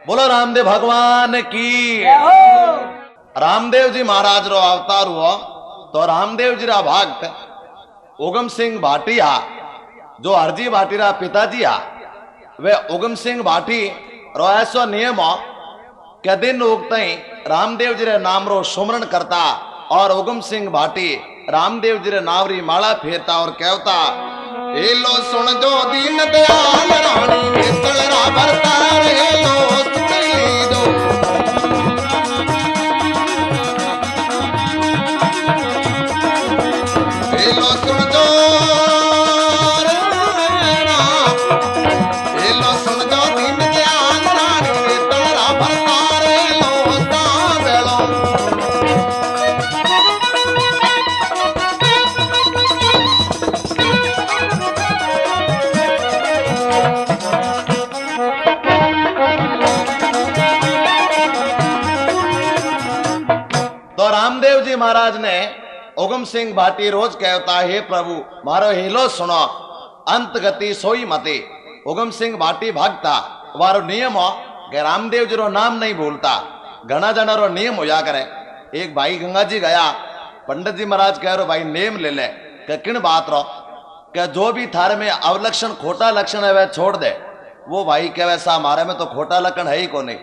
बोलो रामदेव भगवान की। रामदेव जी महाराज रो अवतार हुआ तो रामदेव जी रा भक्त उगम सिंह भाटिया जो हरजी भाटी रा पिताजी आ वे उगम सिंह भाटी रो ऐसो नियम हो के दिन उगते ही रामदेव जी रे नाम रो सुमरण करता और उगम सिंह भाटी रामदेव जी रे नाम री माला फेरता और कहता ए लो सुन जो दीन दयाल रानी तलरा भरता रे लो सुन लीजो ए लो सुन जो ए लो सुन जो दीन दयाल रानी तलरा भरता रे लो सावेलो तो रामदेव जी महाराज ने उगम सिंह भाटी रोज कहता हे प्रभु मारो हिलो सुनो अंत गति सोई मते। उगम सिंह भाटी भागता वारो नियम हो कि रामदेव जी रो नाम नहीं भूलता घना जना रो नियम होया करे। एक भाई गंगा जी गया पंडित जी महाराज कह रो भाई नेम ले ले कि किन बात रो कि जो भी थारे में अवलक्षण खोटा लक्षण है वह छोड़ दे। वो भाई कह वैसा हमारे में तो खोटा लक्षण है ही को नहीं।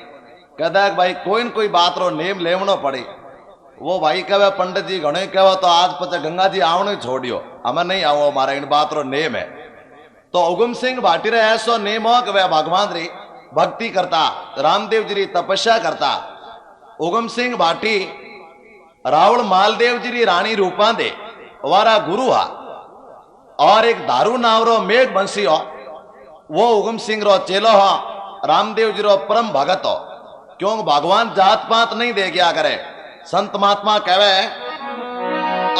कहता है भाई कोई न कोई बात रो नेम लेवनो पड़ी। वो भाई कहे पंडित जी घणे कहो तो आज पचे गंगा जी आवनो ही छोड़ियो हमें नहीं आओ हमारा इन बात रो नेम है। तो उगम सिंह भाटी रे ऐसो नेम हो कि वह भगवान री भक्ति करता रामदेव जी री तपस्या करता। उगम सिंह भाटी रावण मालदेव जी री रानी रूपा दे वारा गुरु हा और एक दारू नाव रो मेघ बंसी हो वो उगम सिंह रो चेलो हो रामदेव जी रो परम भगत हो। क्यों भगवान जात पात नहीं दे गया करे। संत महात्मा कहवे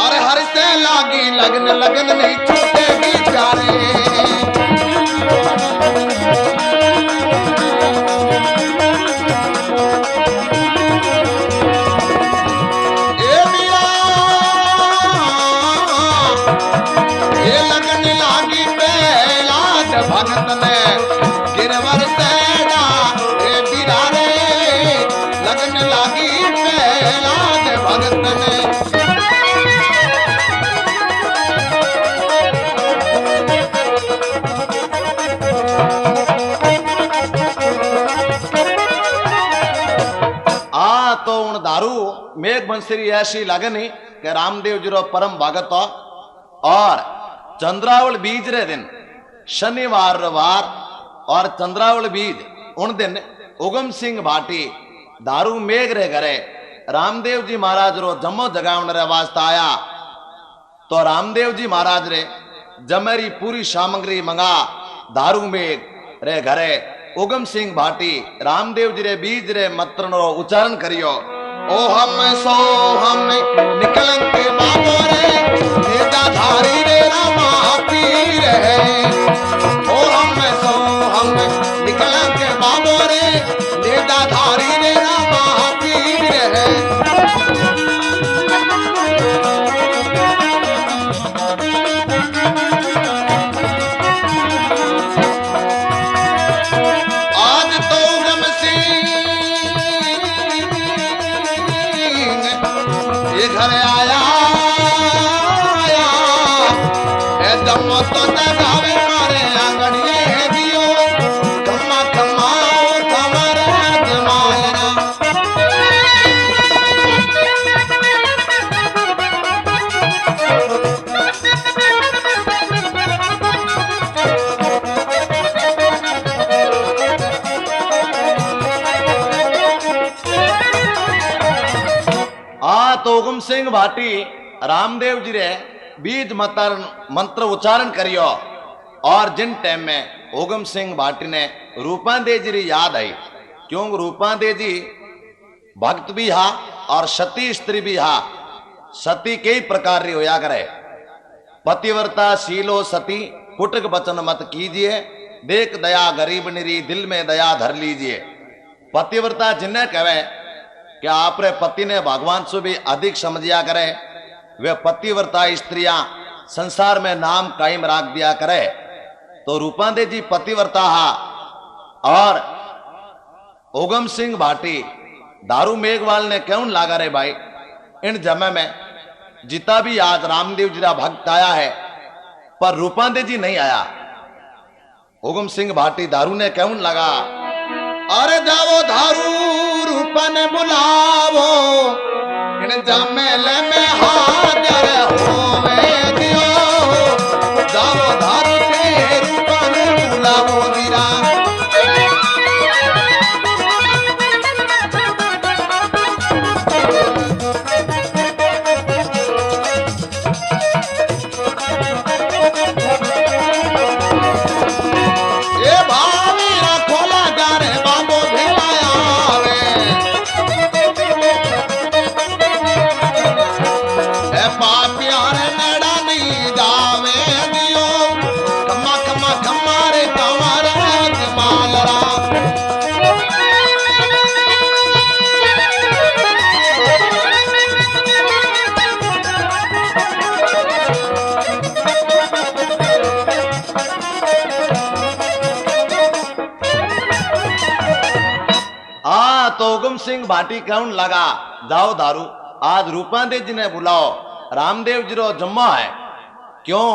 अरे हर से लागी लगन लगन नहीं छूटे बिचारे ए मिया ये लगन लागी पहला भगत ने गिरवर सेना ए बिरारे लगन लागी भगत ने तो उन दारू मेघ बंसरी ऐसी लगनी कि रामदेव जी रो परम भगत हो। और चंद्रावल बीज रे दिन शनिवार वार और चंद्रावल बीज उन दिन उगम सिंह भाटी दारू मेघ रे घरे रामदेव जी महाराज रो जमो जगावण रे वास्ते आया। तो रामदेव जी महाराज रे जमेरी पूरी सामग्री मंगा दारू मेघ रे घरे उगम सिंह भाटी रामदेव जी रे बीज रे मंत्र रो उच्चारण करियो। ओ हम सो हम निकलन के बाबो रे नेता धारी रे रामा पीर है। ओ हम सो हम निकलन के बाबो रे नेता धारी रे रामा पीर है। घर आया दम तो गावे मारे आंगड़िए दियो खम्मा खम्मा कमर जमायरा। तो उगम सिंह भाटी रामदेव जी रे बीज मंत्र उच्चारण करियो। और जिन टाइम में उगम सिंह भाटी ने रूपांदे जी री याद आई। क्यों रूपांदे जी भक्त भी हा और सती स्त्री भी हा। सती कई प्रकार री होया करे। पतिव्रता शीलो सती कुटक बचन मत कीजिए देख दया गरीब निरी दिल में दया धर लीजिए। पतिव्रता जिन्हें कहे कि आपरे पति ने भगवान से भी अधिक समझिया करे। वे पतिव्रता स्त्रियां संसार में नाम कायम रख दिया करे। तो रूपांदे जी पतिव्रता हा और उगम सिंह भाटी दारू मेघवाल ने क्यों लागा रे भाई इन जमे में जिता भी आज रामदेव जी का भक्त आया है पर रूपांदे जी नहीं आया। उगम सिंह भाटी दारू ने क्यों लगा अरे जाओ दारू रूपा ने बुलावो इन जमेले में हाजिर होवे दियो जाओ दारू ते रूपा ने बुलावो दीरा। तो उगम सिंह भाटी कहने लगा जाओ दारू आज रूपांदे जी ने बुलाओ रामदेव जी रो जम्मा है। क्यों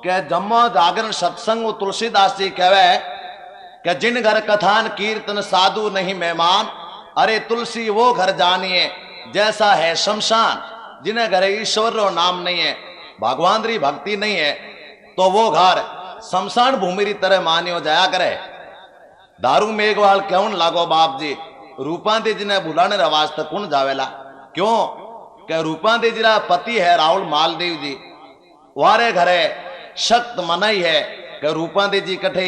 के जम्मा जागरण सत्संग तुलसीदास जी कहवे कि जिन घर कथान कीर्तन साधु नहीं मेहमान अरे तुलसी वो घर जानिए जैसा है शमशान। जिन्हें घर ईश्वर रो नाम नहीं है भगवान री भक्ति नहीं है तो वो घर शमशान भूमि री तरह मान्यो जाया करे। दारू मेघवाल क्यों लागो बाप जी रूपांदे जी ने बुलाने वास्ते कौन जावेला। क्यों के रूपांदे जी रा पति है राहुल मालदेव जी वारे घरे सख्त मनाई है कि रूपांदे जी कठे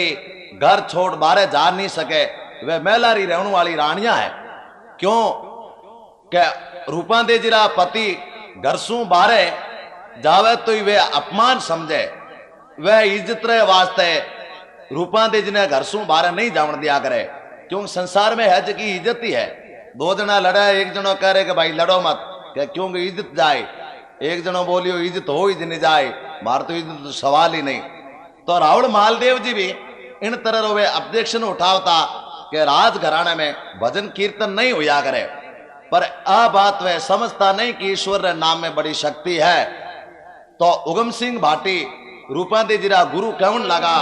घर छोड़ बारे जा नहीं सके वे मेलारी रहने वाली रानियां है। क्यों के रूपांदे जी रा पति घर सू बारे जावे तो वे अपमान समझे वे इज्जत रे वास्ते रूपांदे जी ने घर सू बारे नहीं जावन दिया करे। क्यों संसार में है की इज्जत ही है। दो जना लड़ा एक जनो कह रहे कि भाई लड़ो मत क्योंकि इज्जत जाए एक जनो बोलियो इज्जत हो ही नहीं जाए मार तो इज्जत तो सवाल ही नहीं। तो राहुल मालदेव जी भी इन तरह वे ऑब्जेक्शन उठावता कि राज घराने में भजन कीर्तन नहीं हुआ करे पर आ बात वे समझता नहीं कि ईश्वर नाम में बड़ी शक्ति है। तो उगम सिंह भाटी रूपांदे जी रा गुरु क्यों लगा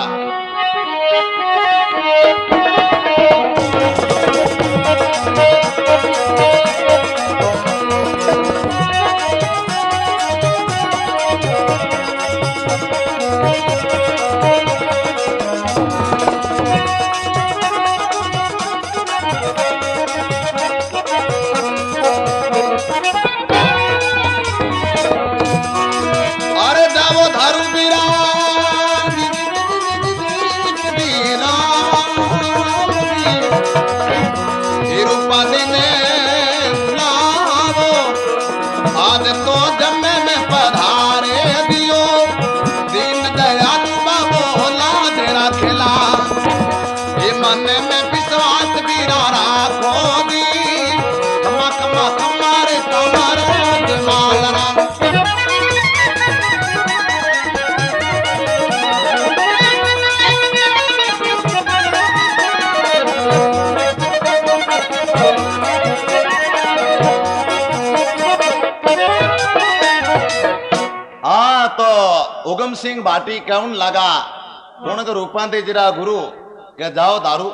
उगम सिंह भाटी क्यों लगा कौन के रूपांदे जी रा गुरु के जाओ दारू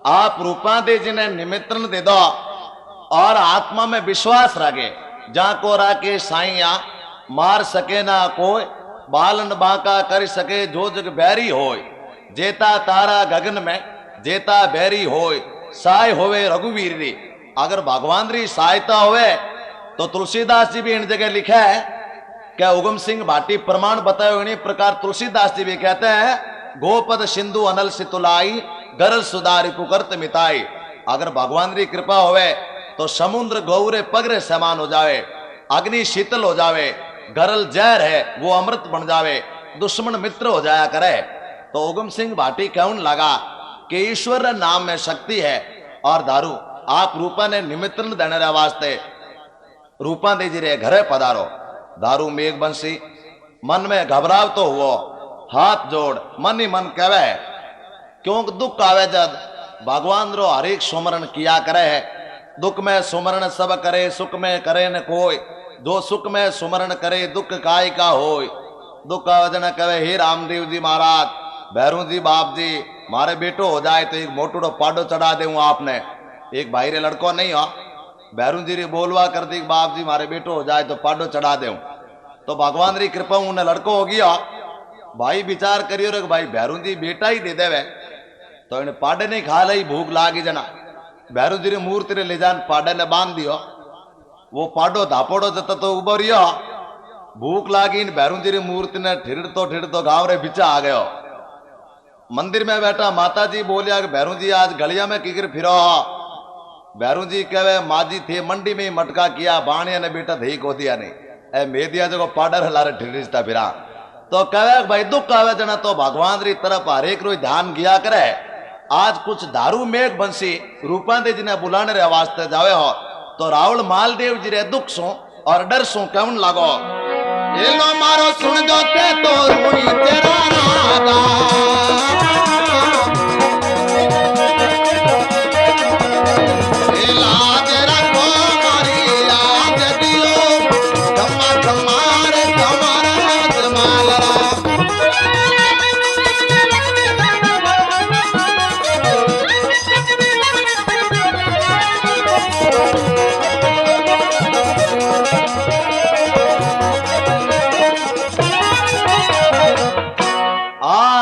आप रूपांदे जी ने निमित्रण दे दो और आत्मा में विश्वास रखे जा को राके साइया मार सके ना कोई बालन बांका कर सके जो जग बैरी होय जेता तारा गगन में जेता बैरी होय साय होवे रघुवीर री। अगर भगवान री सहायता होवे तो तुलसीदास जी भी इन जगह लिखा है क्या उगम सिंह भाटी प्रमाण बताए इन्हीं प्रकार तुलसीदास जी भी कहते हैं गोपद सिंधु अनल सितुलाई गरल सुधारी पुकर्त मिताई। अगर भगवान की कृपा होवे तो समुद्र गौरे पगरे समान हो जावे अग्नि शीतल हो जावे गरल जहर है वो अमृत बन जावे दुश्मन मित्र हो जाया करे। तो उगम सिंह भाटी क्यों लगा कि ईश्वर नाम में शक्ति है और दारू आप रूपा ने निमित्रण देने वास्ते रूपा दे जी रे घरे पधारो। दारू मेघ बंसी मन में घबराव तो हुआ हाथ जोड़ मन ही मन कहे क्योंकि दुख आवे जद भगवान रो हरेक सुमरण किया करे है। दुख में सुमरण सब करे, सुख में करे न कोई। जो सुख में सुमरण करे, दुख काय का होय। दुख वजन कहे हे रामदेव जी महाराज, भैरू जी बाप जी, मारे बेटो हो जाए तो एक मोटूड़ो पाडो चढ़ा दे आपने। एक भाई रे लड़को नहीं हो, भैरू जी रे बोलवा कर दी बाप जी मारे बेटो हो जाए तो पाडो चढ़ा दे। तो भगवान री कृपा उन्हें लड़को हो गया। भाई विचार करियो रे भाई भैरू जी बेटा ही दे देवे तो इन्हें पाडे नहीं खा ली, भूख लागी जना। भैरू जी री मूर्ति रे ले जान पाडे ने बांध दियो। वो पाडो धापोड़ो जता तो उबो रियो, भूख लागी इन भैरू जी री मूर्ति ने ठिड़तो गांव रे बिचा आ गयो। मंदिर में बैठा माता जी बोलिया कि भैरू जी आज गलिया में किकर फिरो। भैरू जी कहे माजी थे मंडी में मटका किया, बाणिया ने बेटा दही को दिया नहीं, ए मेदिया जो पाडर हलारे ठिड़ता फिरा। तो कहे भाई दुख आवे जना तो भगवान री तरफ हरेक रोज ध्यान किया करे। आज कुछ दारू मेघ बंसी रूपांदे जी ने बुलाने रे वास्ते जावे हो तो रावल मालदेव जी रे दुख सो और डर सो कौन लागो। ये लो मारो सुन जो ते तो रूनी तेरा रागा, ये लाज रखो मारी याद दियो, कमा कमारे कमारा मालरा।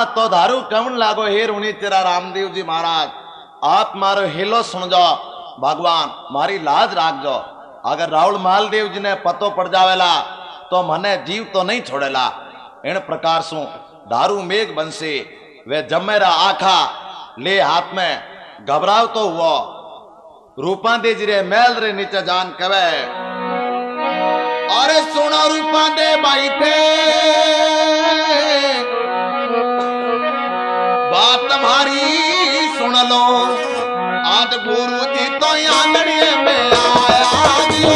तो दारू कौन लागो हे रूनी तेरा रामदेव जी महाराज, आप मारो हेलो सुन जाओ, भगवान मारी लाज राख जो। अगर रावल मालदेव जी ने पतो पड़ जावेला तो मने जीव तो नहीं छोड़ेला। इन प्रकार सु दारू मेघ बंसी वे जमेरा आखा ले हाथ में घबराव तो हुआ। रूपांदे जी रे मैल रे नीचे जान कवे, अरे सुनो रूपांदे भाई थे बात तुम्हारी सुन लो, आज गुरु जी तो आंगड़िए में आया दियो।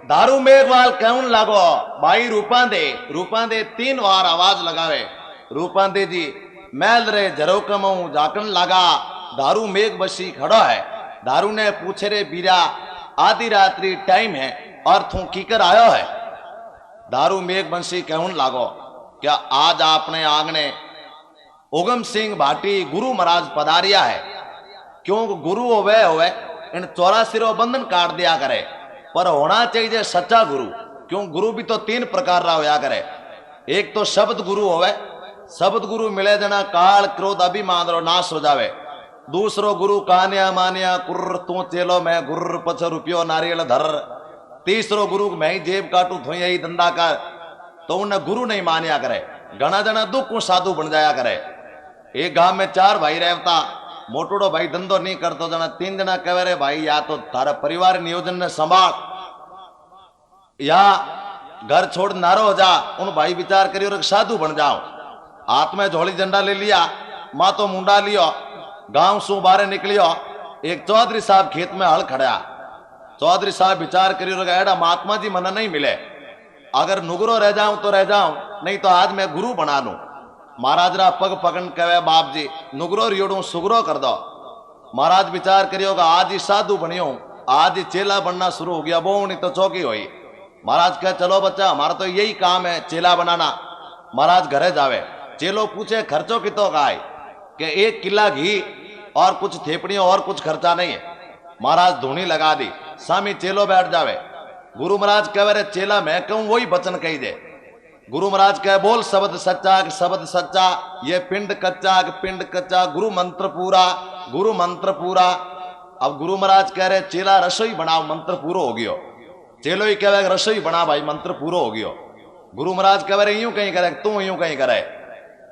दारू मेघवाल कौन लागो भाई रूपांदे 3 बार आवाज लगावे। रूपांदे जी मैल रे झरोकमऊ जाकन लगा, दारू मेघ बसी खड़ो है। दारू ने पूछे रे बीरा आधी रात्रि टाइम है और तू कीकर आयो है। दारू मेघ बंसी कौन लागो, क्या आज आपने आंगने उगम सिंह भाटी गुरु महाराज पधारिया है। क्यों गुरु होवे इन 84 बंधन काट दिया करे, पर होना चाहिए सच्चा गुरु। क्यों गुरु भी तो 3 प्रकार रा होया करे। एक तो शब्द गुरु होवे, शब्द गुरु मिले जना काल क्रोध अभिमान रो नाश हो जावे। दूसरो गुरु कान्या मान्या कुर्र तू चेलो मैं गुर्र पछ रुपयो नारियल धर। तीसरो गुरु मैं ही जेब काटू थो यही धंधा कर, तो उन्हें गुरु नहीं मान्या करे। घना जना दुख को साधु बन जाया करे। एक गांव में 4 भाई रहता, मोटोड़ो भाई धंधो नहीं करतो जना 3 जना कहे रे भाई या तो थारा परिवार नियोजन ने संभाल या घर छोड़ नारो हो जा। उन भाई विचार करियो रे साधु बन जाओ। हाथ में झोली झंडा ले लिया, मातो मुंडा लियो, गांव सु बाहर निकलियो। एक चौधरी साहब खेत में हल खड़ा। चौधरी साहब विचार करियो रे एड़ा महात्मा जी मना नहीं मिले, अगर नुगरो रह जाऊं तो रह जाऊं, नहीं तो आज मैं गुरु बना लूं। महाराज रा पग पकड़ कहे बाप जी नुगरो रियोड़ू सुगरो कर दो। महाराज विचार करियोगा आज ही साधु बनियो, आज ही चेला बनना शुरू हो गया, वो नहीं तो चौकी हुई। महाराज कहे चलो बच्चा हमारा तो यही काम है चेला बनाना। महाराज घरे जावे, चेलो पूछे खर्चो कितो का है, कि 1 किला घी और कुछ थेपड़ियों और कुछ खर्चा नहीं है। महाराज धूनी लगा दी, सामी चेलो बैठ जावे। गुरु महाराज कहे रे चेला मैं कहूं वही वचन कही दे। गुरु महाराज कहे बोल शब्द सच्चा कि शब्द सच्चा, ये पिंड कच्चा कि पिंड कच्चा, गुरु मंत्र पूरा गुरु मंत्र पूरा। अब गुरु महाराज कह रहे चेला रसोई बनाओ मंत्र पूरो हो गयो। चेलो ही कह रहे रसोई बना भाई मंत्र पूरो हो गयो। गुरु महाराज कह रहे यूं कहीं करे तू यूं कहीं करे।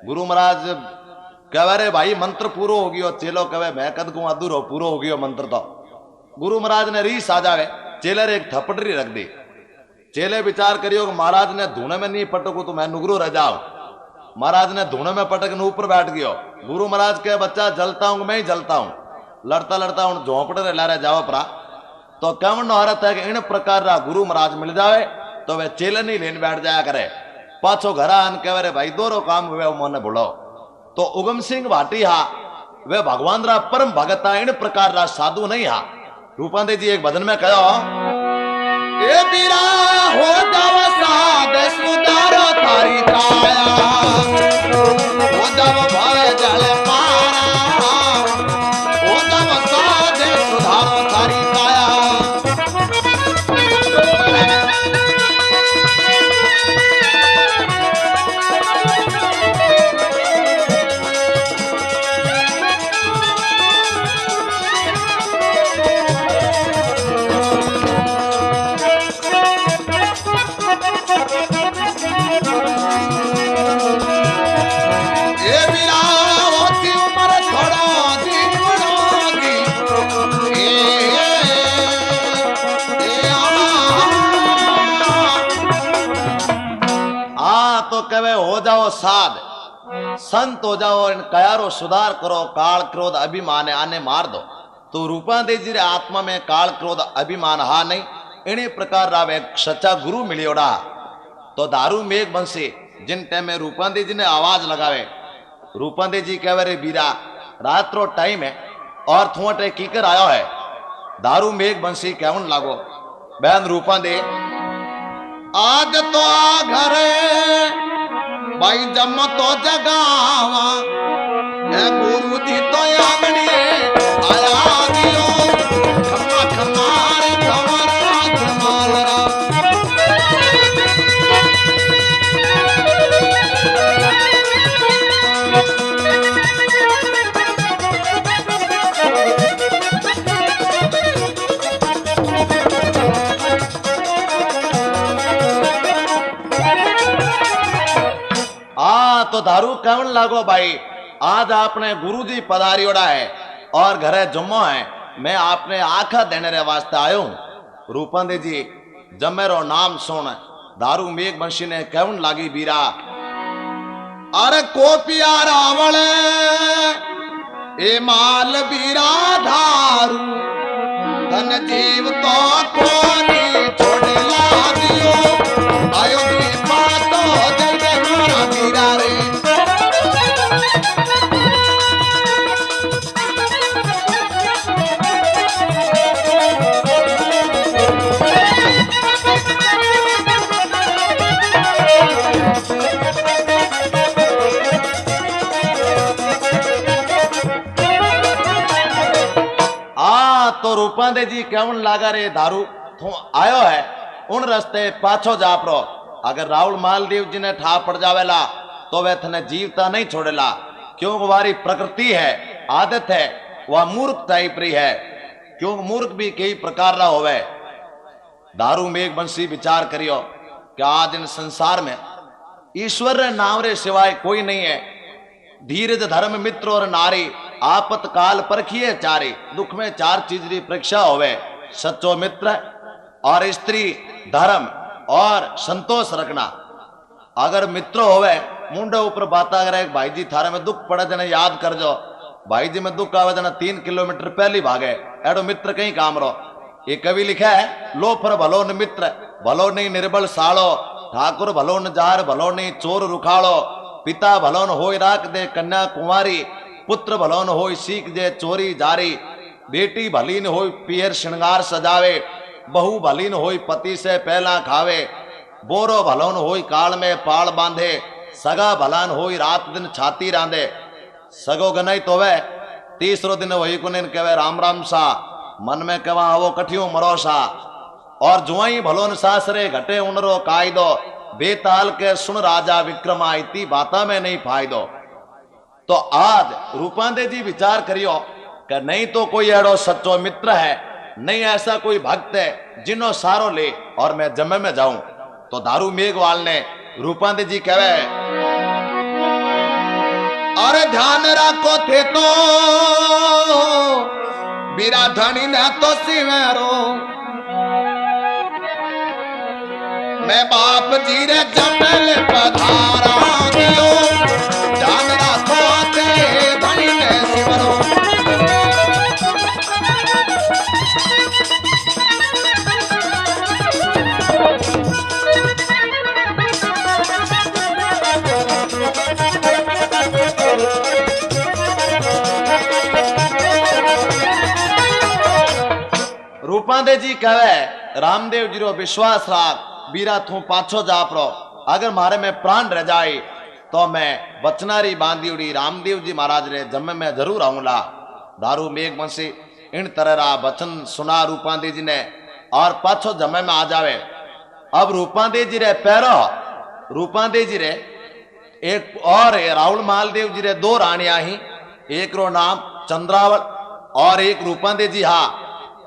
गुरु महाराज कह रहे भाई मंत्र पूरो हो गयो। चेलो कहे मैं कद को अधूरो पूरो हो गयो मंत्र। तो गुरु महाराज ने रीस आ जावे, चेले रे एक थपड़री रख दी। चेले विचार करियो महाराज ने धूने में नहीं पटको तो मैं नुगरो रह जाओ। महाराज ने धुने में पटक ऊपर बैठ गयो। गुरु महाराज के बच्चा जलता हूं मैं ही जलता हूं, लड़ता लड़ता हूं झोंपड़े ला रहे जाओ परा। तो कवन औरत है कि इन प्रकार रा गुरु महाराज मिल जावे तो वे चेलन ही लेन बैठ जाया करे। पाछो घर आन कहे रे भाई दोरो काम हुए मन भुलो। तो उगम सिंह भाटी हा वे भगवान रा परम भगत इन प्रकार रा साधु नहीं हा। रूपांदे जी एक भजन में कहो, ए बीरा हो जाव साध सुधारो थारी काया, हो जाव भय जल पारा, हो जाव साध सुधारो थारी काया। हो जाओ साध संत हो जाओ, इन कयारो सुधार करो, काल क्रोध अभिमान आने मार दो। तो रूपांदे जी रे आत्मा में काल क्रोध अभिमान हा नहीं, इन्हीं प्रकार राव एक सच्चा गुरु मिलियोड़ा। तो दारू मेघ बंसी जिन टाइम में रूपांदे जी ने आवाज लगावे, रूपांदे जी कहे रे बीरा रात रो टाइम है और थुआटे कीकर आयो है। दारू मेघ बंसी कैवन लागो बहन रूपांदे आज तो आ घरे भाई जम तो जगावा, गुरु जी तो आंगणी आया दियो, खम्मा खमार खमरा खमालरा। तो दारू कवन लागो भाई, आज आपने गुरुजी पधारियोड़ा है और घरे जुम्मो है, मैं आपने आखा देने रे वास्ते आयो हूं। रूपांदे जी जब मेरो नाम सुन दारू मेघ बंशी ने कवन लागी बीरा, अरे को पिया रावण ए माल बीरा धारू, धन जीव तो कोनी छोड़ ला दियो, आयो दीपा तो जय मारा बीरा रे। तो रूपांदे जी केवन लागा रे दारू तू आयो है उन रस्ते पाछो जा प्रो। अगर राहुल मालदेव जी ने ठा पड़ जावेला तो वे थने जीवता नहीं छोड़ेला, क्यों वारी प्रकृति है, आदत है, वह मूर्ख टाइप रही है, क्यों मूर्ख भी कई प्रकार रा होवे। दारू मेघ बंसी विचार करियो कि आज इन संसार में ईश्वर रे नाम रे सिवाय कोई नहीं है। धीरज धर्म मित्र और नारी आपत काल परखिए चारी, दुख में चार चीज की परीक्षा होवे, सच्चो मित्र और स्त्री धर्म और संतोष रखना। अगर मित्र होवे मुंडे ऊपर बात करे भाई जी थारे में दुख पड़े जने याद कर जो, भाई जी में दुख आवे जना 3 किलोमीटर पहली भागे, एडो मित्र कहीं काम रो। ये कवि लिखा है, लो पर भलो न मित्र भलो नहीं निर्बल सालो, ठाकुर भलो न जार भलो नहीं चोर रुखाड़ो, पिता भलो न होई राख दे कन्या कुंवारी, पुत्र भलो न होई सीख दे चोरी जारी, बेटी भली न होई पियर श्रृंगार सजावे, बहू भली न होई पति से पहला खावे, बोरो भलो न होई काल में पाल बांधे, सगा भला न होई रात दिन छाती रांधे। सगो गनई तो वे तीसरो दिन वही कुन कहे राम राम सा, मन में कवा वो कठियो मरो सा, और जुआई भलो न सासरे घटे उनरो कायदो, बेताल के सुन राजा विक्रमायती बाता में नहीं फायदो। तो आज रूपांदे जी विचार करियो कि नहीं तो कोई एड़ो सच्चो मित्र है, नहीं ऐसा कोई भक्त है जिन्हों सारो ले और मैं जमे में जाऊं। तो दारू मेघवाल ने रूपांदे जी कहे, अरे ध्यान रखो थे तो बीरा धनी ने तो सिवेरो, मैं बाप जी रे जमल पधारा दियो, रूपांदे जी कहे रामदेव जी रो विश्वास राख बीरा तू पाछो जापरो, अगर मारे में प्राण रह जाए तो मैं बचनारी बांधी उड़ी रामदेव जी महाराज रे जम्मे में जरूर आऊंगा। दारू मेघ बंसी इन तरह रा वचन सुना रूपांदे जी ने और पाछो जम्मे में आ जावे। अब रूपांदे जी रे पैरो रूपांदे जी रे एक और राहुल मालदेव जी रे दो रानिया ही, एक रो नाम चंद्रावल और एक रूपांदे जी। हा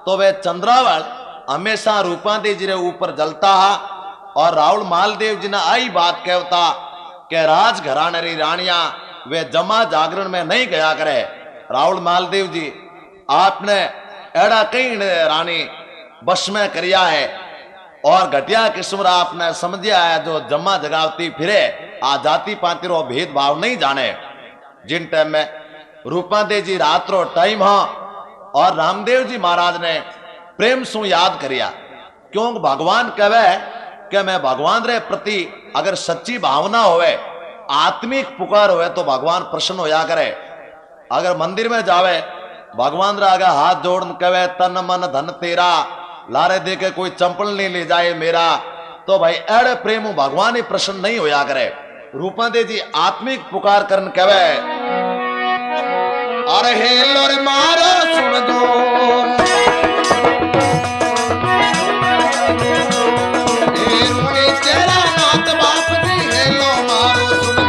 तो वे चंद्रावल हमेशा रूपांदे जी रे ऊपर जलता हा और राहुल मालदेव जी ने आई बात कहता कि राज घराने री रानिया वे जमा जागरण में नहीं गया करे। राहुल मालदेव जी आपने एड़ा कई रानी बस में करिया है और घटिया किस्म आपने समझिया है जो जमा जगावती फिरे आ जाति पाति रो भेदभाव नहीं जाने। जिन टाइम में रूपांदे जी रात रो टाइम हा और रामदेव जी महाराज ने प्रेम सु याद करिया, क्यों भगवान कहे कि मैं भगवान रे प्रति अगर सच्ची भावना होवे आत्मिक पुकार होवे तो भगवान प्रसन्न होया करे। अगर मंदिर में जावे भगवान रे आगे हाथ जोड़ कहे तन मन धन तेरा लारे दे के कोई चंपल नहीं ले जाए मेरा, तो भाई एड़े प्रेम भगवान ही प्रसन्न नहीं होया करे। रूपांदे जी आत्मिक पुकार करन कहे अरे हेलो रे मारो सुन दो तेरा नाथ बाप जी हेलो मारो सुन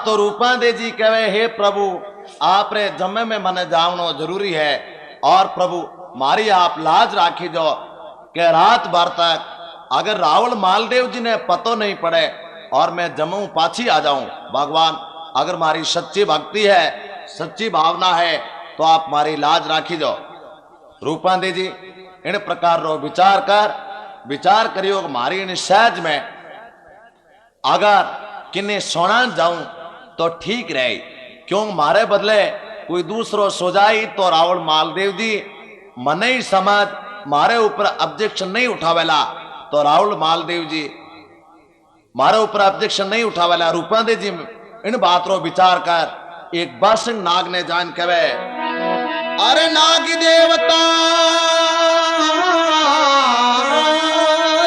तो रूपांदे जी कहे हे प्रभु आप रे जम्मे में मने जावनो जरूरी है और प्रभु मारी आप लाज राखी जो के रात भर तक अगर रावल मालदेव जी ने पतो नहीं पड़े और मैं जम्मू पाछी आ जाऊं। भगवान अगर मारी सच्ची भक्ति है सच्ची भावना है तो आप मारी लाज राखी जो। रूपांदे जी इन प्रकार रो विचार करियो मारी इन सहज में अगर किन्ने सोना जाऊं तो ठीक रहे, क्यों मारे बदले कोई दूसरो सो जाई तो रावल मालदेव जी मन ही समझ मारे ऊपर ऑब्जेक्शन नहीं उठावेला, तो रावल मालदेव जी मारे ऊपर ऑब्जेक्शन नहीं उठावेला। रूपांदे जी इन बात रो विचार कर एक बासिंग नाग ने जान कहे अरे नागी देवता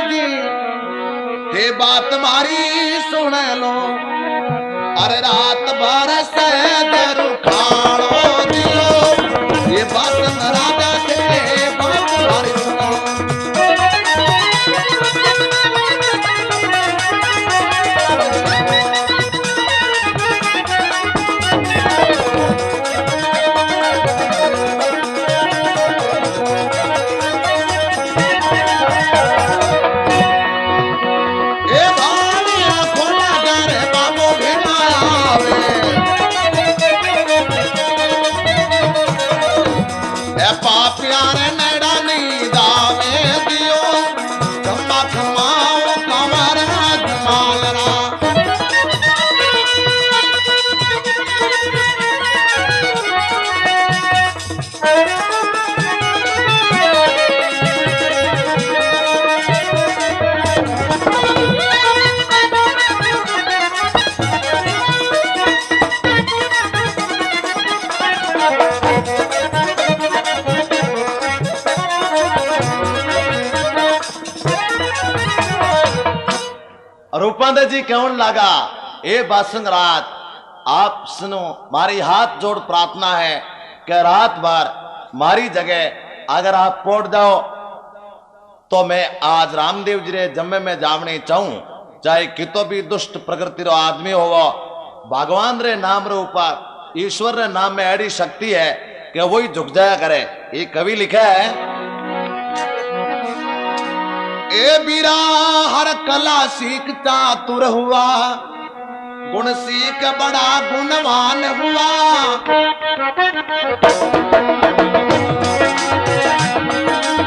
जी हे बात मारी सुन लो, अरे रात भर से दर उठाड़ो दियो ये बात राजा से बात मारी सुनो। रूपांदे जी कहने लगा ए बासंग रात आप सुनो मारी हाथ जोड़ प्रार्थना है कि रात भर मारी जगह अगर आप पहुंच जाओ तो मैं आज रामदेव जी रे जम्मे में जावने चाहूं, चाहे कितो भी दुष्ट प्रकृति रो आदमी हो भगवान रे नाम रे ऊपर ईश्वर रे नाम में ऐडी शक्ति है कि वही झुक जाया करे। ये कवि लिखा है, ए बीरा हर कला सीख चातुर हुआ, गुण सीख बड़ा गुणवान हुआ।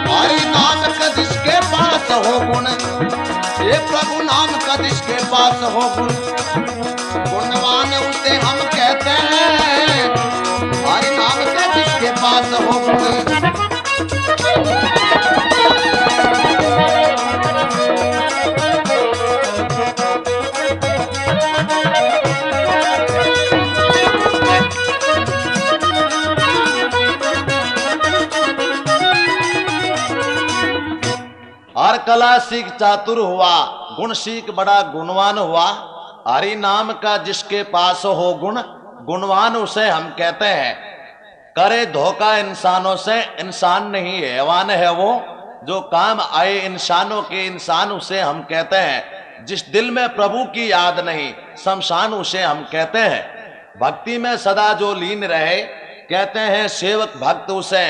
हरि नाम का जिसके पास हो गुण, ये प्रभु नाम का जिसके पास हो गुण, गुणवान उसे हम कहते हैं। हरि नाम का जिसके पास हो गुण। हर कला सीख चातुर हुआ, गुण सीख बड़ा गुणवान हुआ। हरि नाम का जिसके पास हो गुण, गुणवान उसे हम कहते हैं। करे धोखा इंसानों से, इंसान नहीं हैवान है वो। जो काम आए इंसानों के, इंसान उसे हम कहते हैं। जिस दिल में प्रभु की याद नहीं, शमशान उसे हम कहते हैं। भक्ति में सदा जो लीन रहे, कहते हैं सेवक भक्त उसे।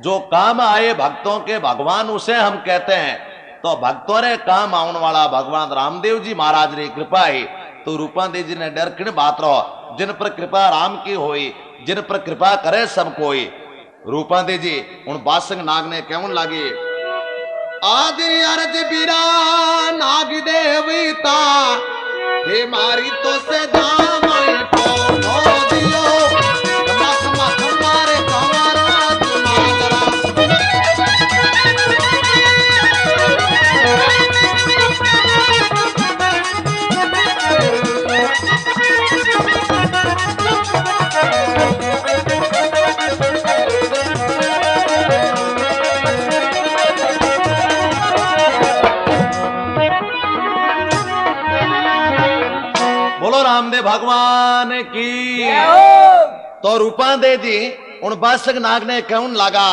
जो काम आए भक्तों के, भगवान उसे हम कहते हैं। तो भक्तों रे काम आने वाला भगवान रामदेव जी महाराज री कृपा ही। तो रूपादेव जी ने डर किन बात रहो, जिन पर कृपा राम की होई, जिन पर कृपा करे सब कोई। रूपादेव जी उन बासंग नाग ने केवन लागे, आदि अर्ज बीरा नाग देवता, हे मारी तो से दाम को दियो, मारे कमरा तुम्हारा। बोलो रामदेव भगवान की। तो रूपादेव जी उन बासंग नाग ने कहन लगा,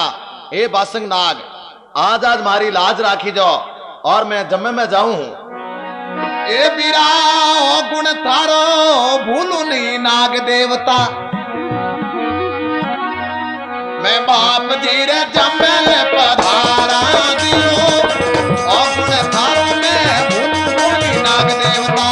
ए बासंग नाग, आज आज मारी लाज राखी जाओ और मैं जम्मे में जाऊं। ए बीरा ओ गुण थारो भूलू नहीं नाग देवता, मैं बाप जी रे जम्मे पधारा दियो। ओ गुण थारो मैं भूलू नहीं नाग देवता।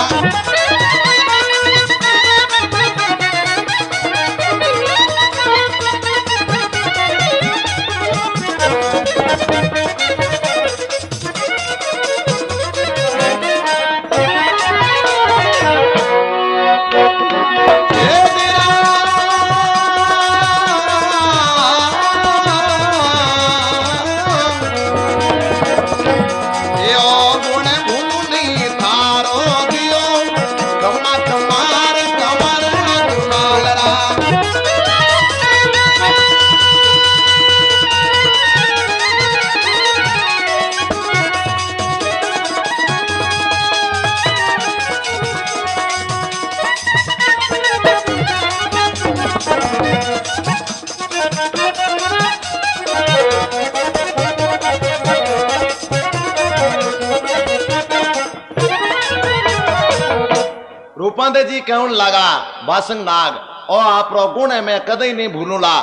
रूपादेव जी कहन लगा, बासंग नाग ओ आप रो गुण है मैं कदई नहीं भूलूला।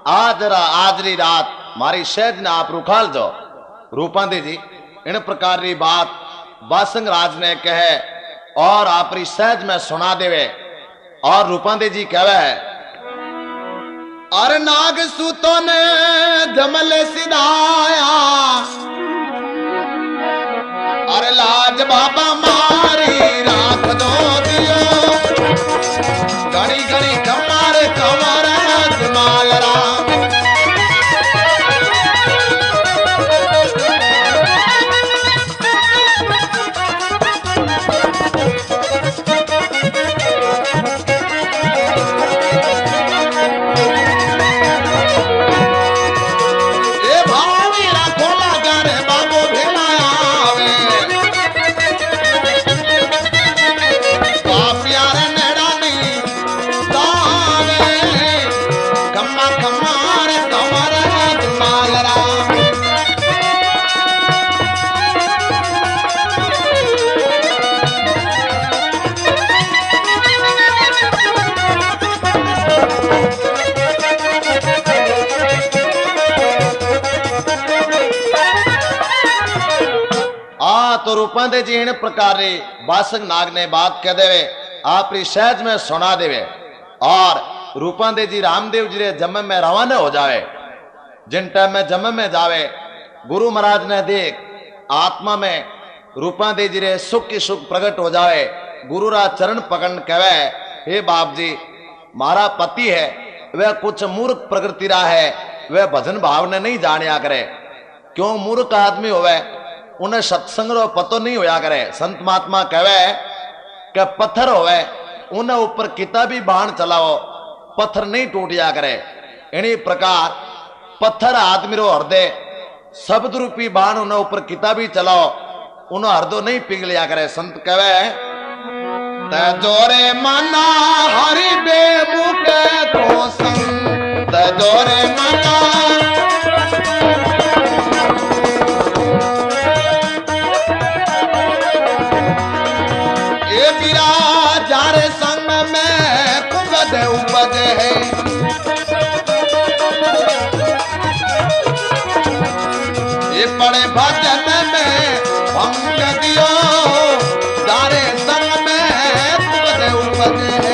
आज री रात मारी सहज ने आप रुखाल जो। रूपादेव जी इन प्रकार री बात बासंग राज ने कहे और आप री सहज में सुना देवे। और रूपादेव जी कहवे है, अरे नाग सूतो ने जमल सिधाया, अरे लाज बाबा मारी राख दो दियो, घड़ी घड़ी कमार कमर जमाल राम। तो रूपांदे जी इन प्रकार रे बासक नाग ने बात कह देवे आपरी सहज में सुना देवे और रूपांदे जी रामदेव जी रे जम में रवाना हो जावे। जिन टाइम में जम में जावे गुरु महाराज ने देख आत्मा में रूपांदे जी रे सुख की सुख प्रकट हो जावे। गुरु रा चरण पकड़ कहे हे बाप जी मारा पति है वह कुछ मूर्ख प्रकृति रा है वह भजन भाव ने नहीं जानिया करे। क्यों मूर्ख आदमी होवे उन्हें सत्संग रो पतो नहीं होया करे। संत महात्मा कहे कि पत्थर होवे उन्हें ऊपर किताबी बाण चलाओ पत्थर नहीं टूटिया करे। इन्हीं प्रकार पत्थर आदमी रो हृदय शब्द रूपी बाण उन्हें ऊपर किताबी चलाओ उन्हें हृदय नहीं पिघलिया करे। संत कहे तजोरे मना हरि बेमुख तो संग तजोरे मना ये विराजार संग में कुबद उपज है। ये पड़े भजन में भंग दियो जारे संग में कुबद उपज है।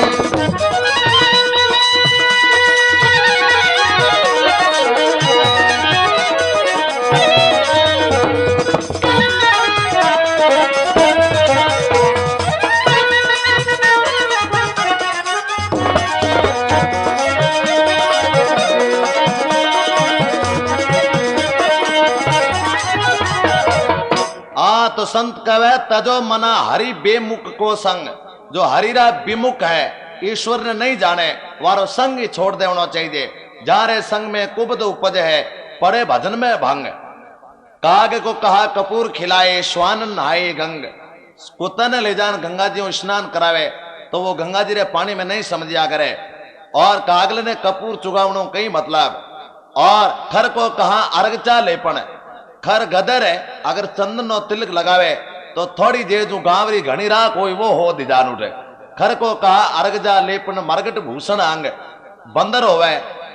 तो संत कहे तजो मना हरि बेमुख को संग जो हरिरा विमुख है ईश्वर ने नहीं जाने वारो संग ही छोड़ देना चाहिए। जारे संग में कुबद उपज है पड़े भजन में भंग। काग को कहा कपूर खिलाए श्वान नहाए गंग। कुत्ता ने ले जान गंगा जी को स्नान करावे तो वो गंगा जी रे पानी में नहीं समझिया करे। और कागल ने कपूर चुगावनो कई मतलब। और खर को कहा अर्गचा लेपन खर गदर है अगर चंदन नो तिलक लगावे तो थोड़ी देर जो गांवरी घनी राख कोई वो हो दिजान उठे। खर को कहा अर्गजा लेपन मरगट भूषण अंग। बंदर होवे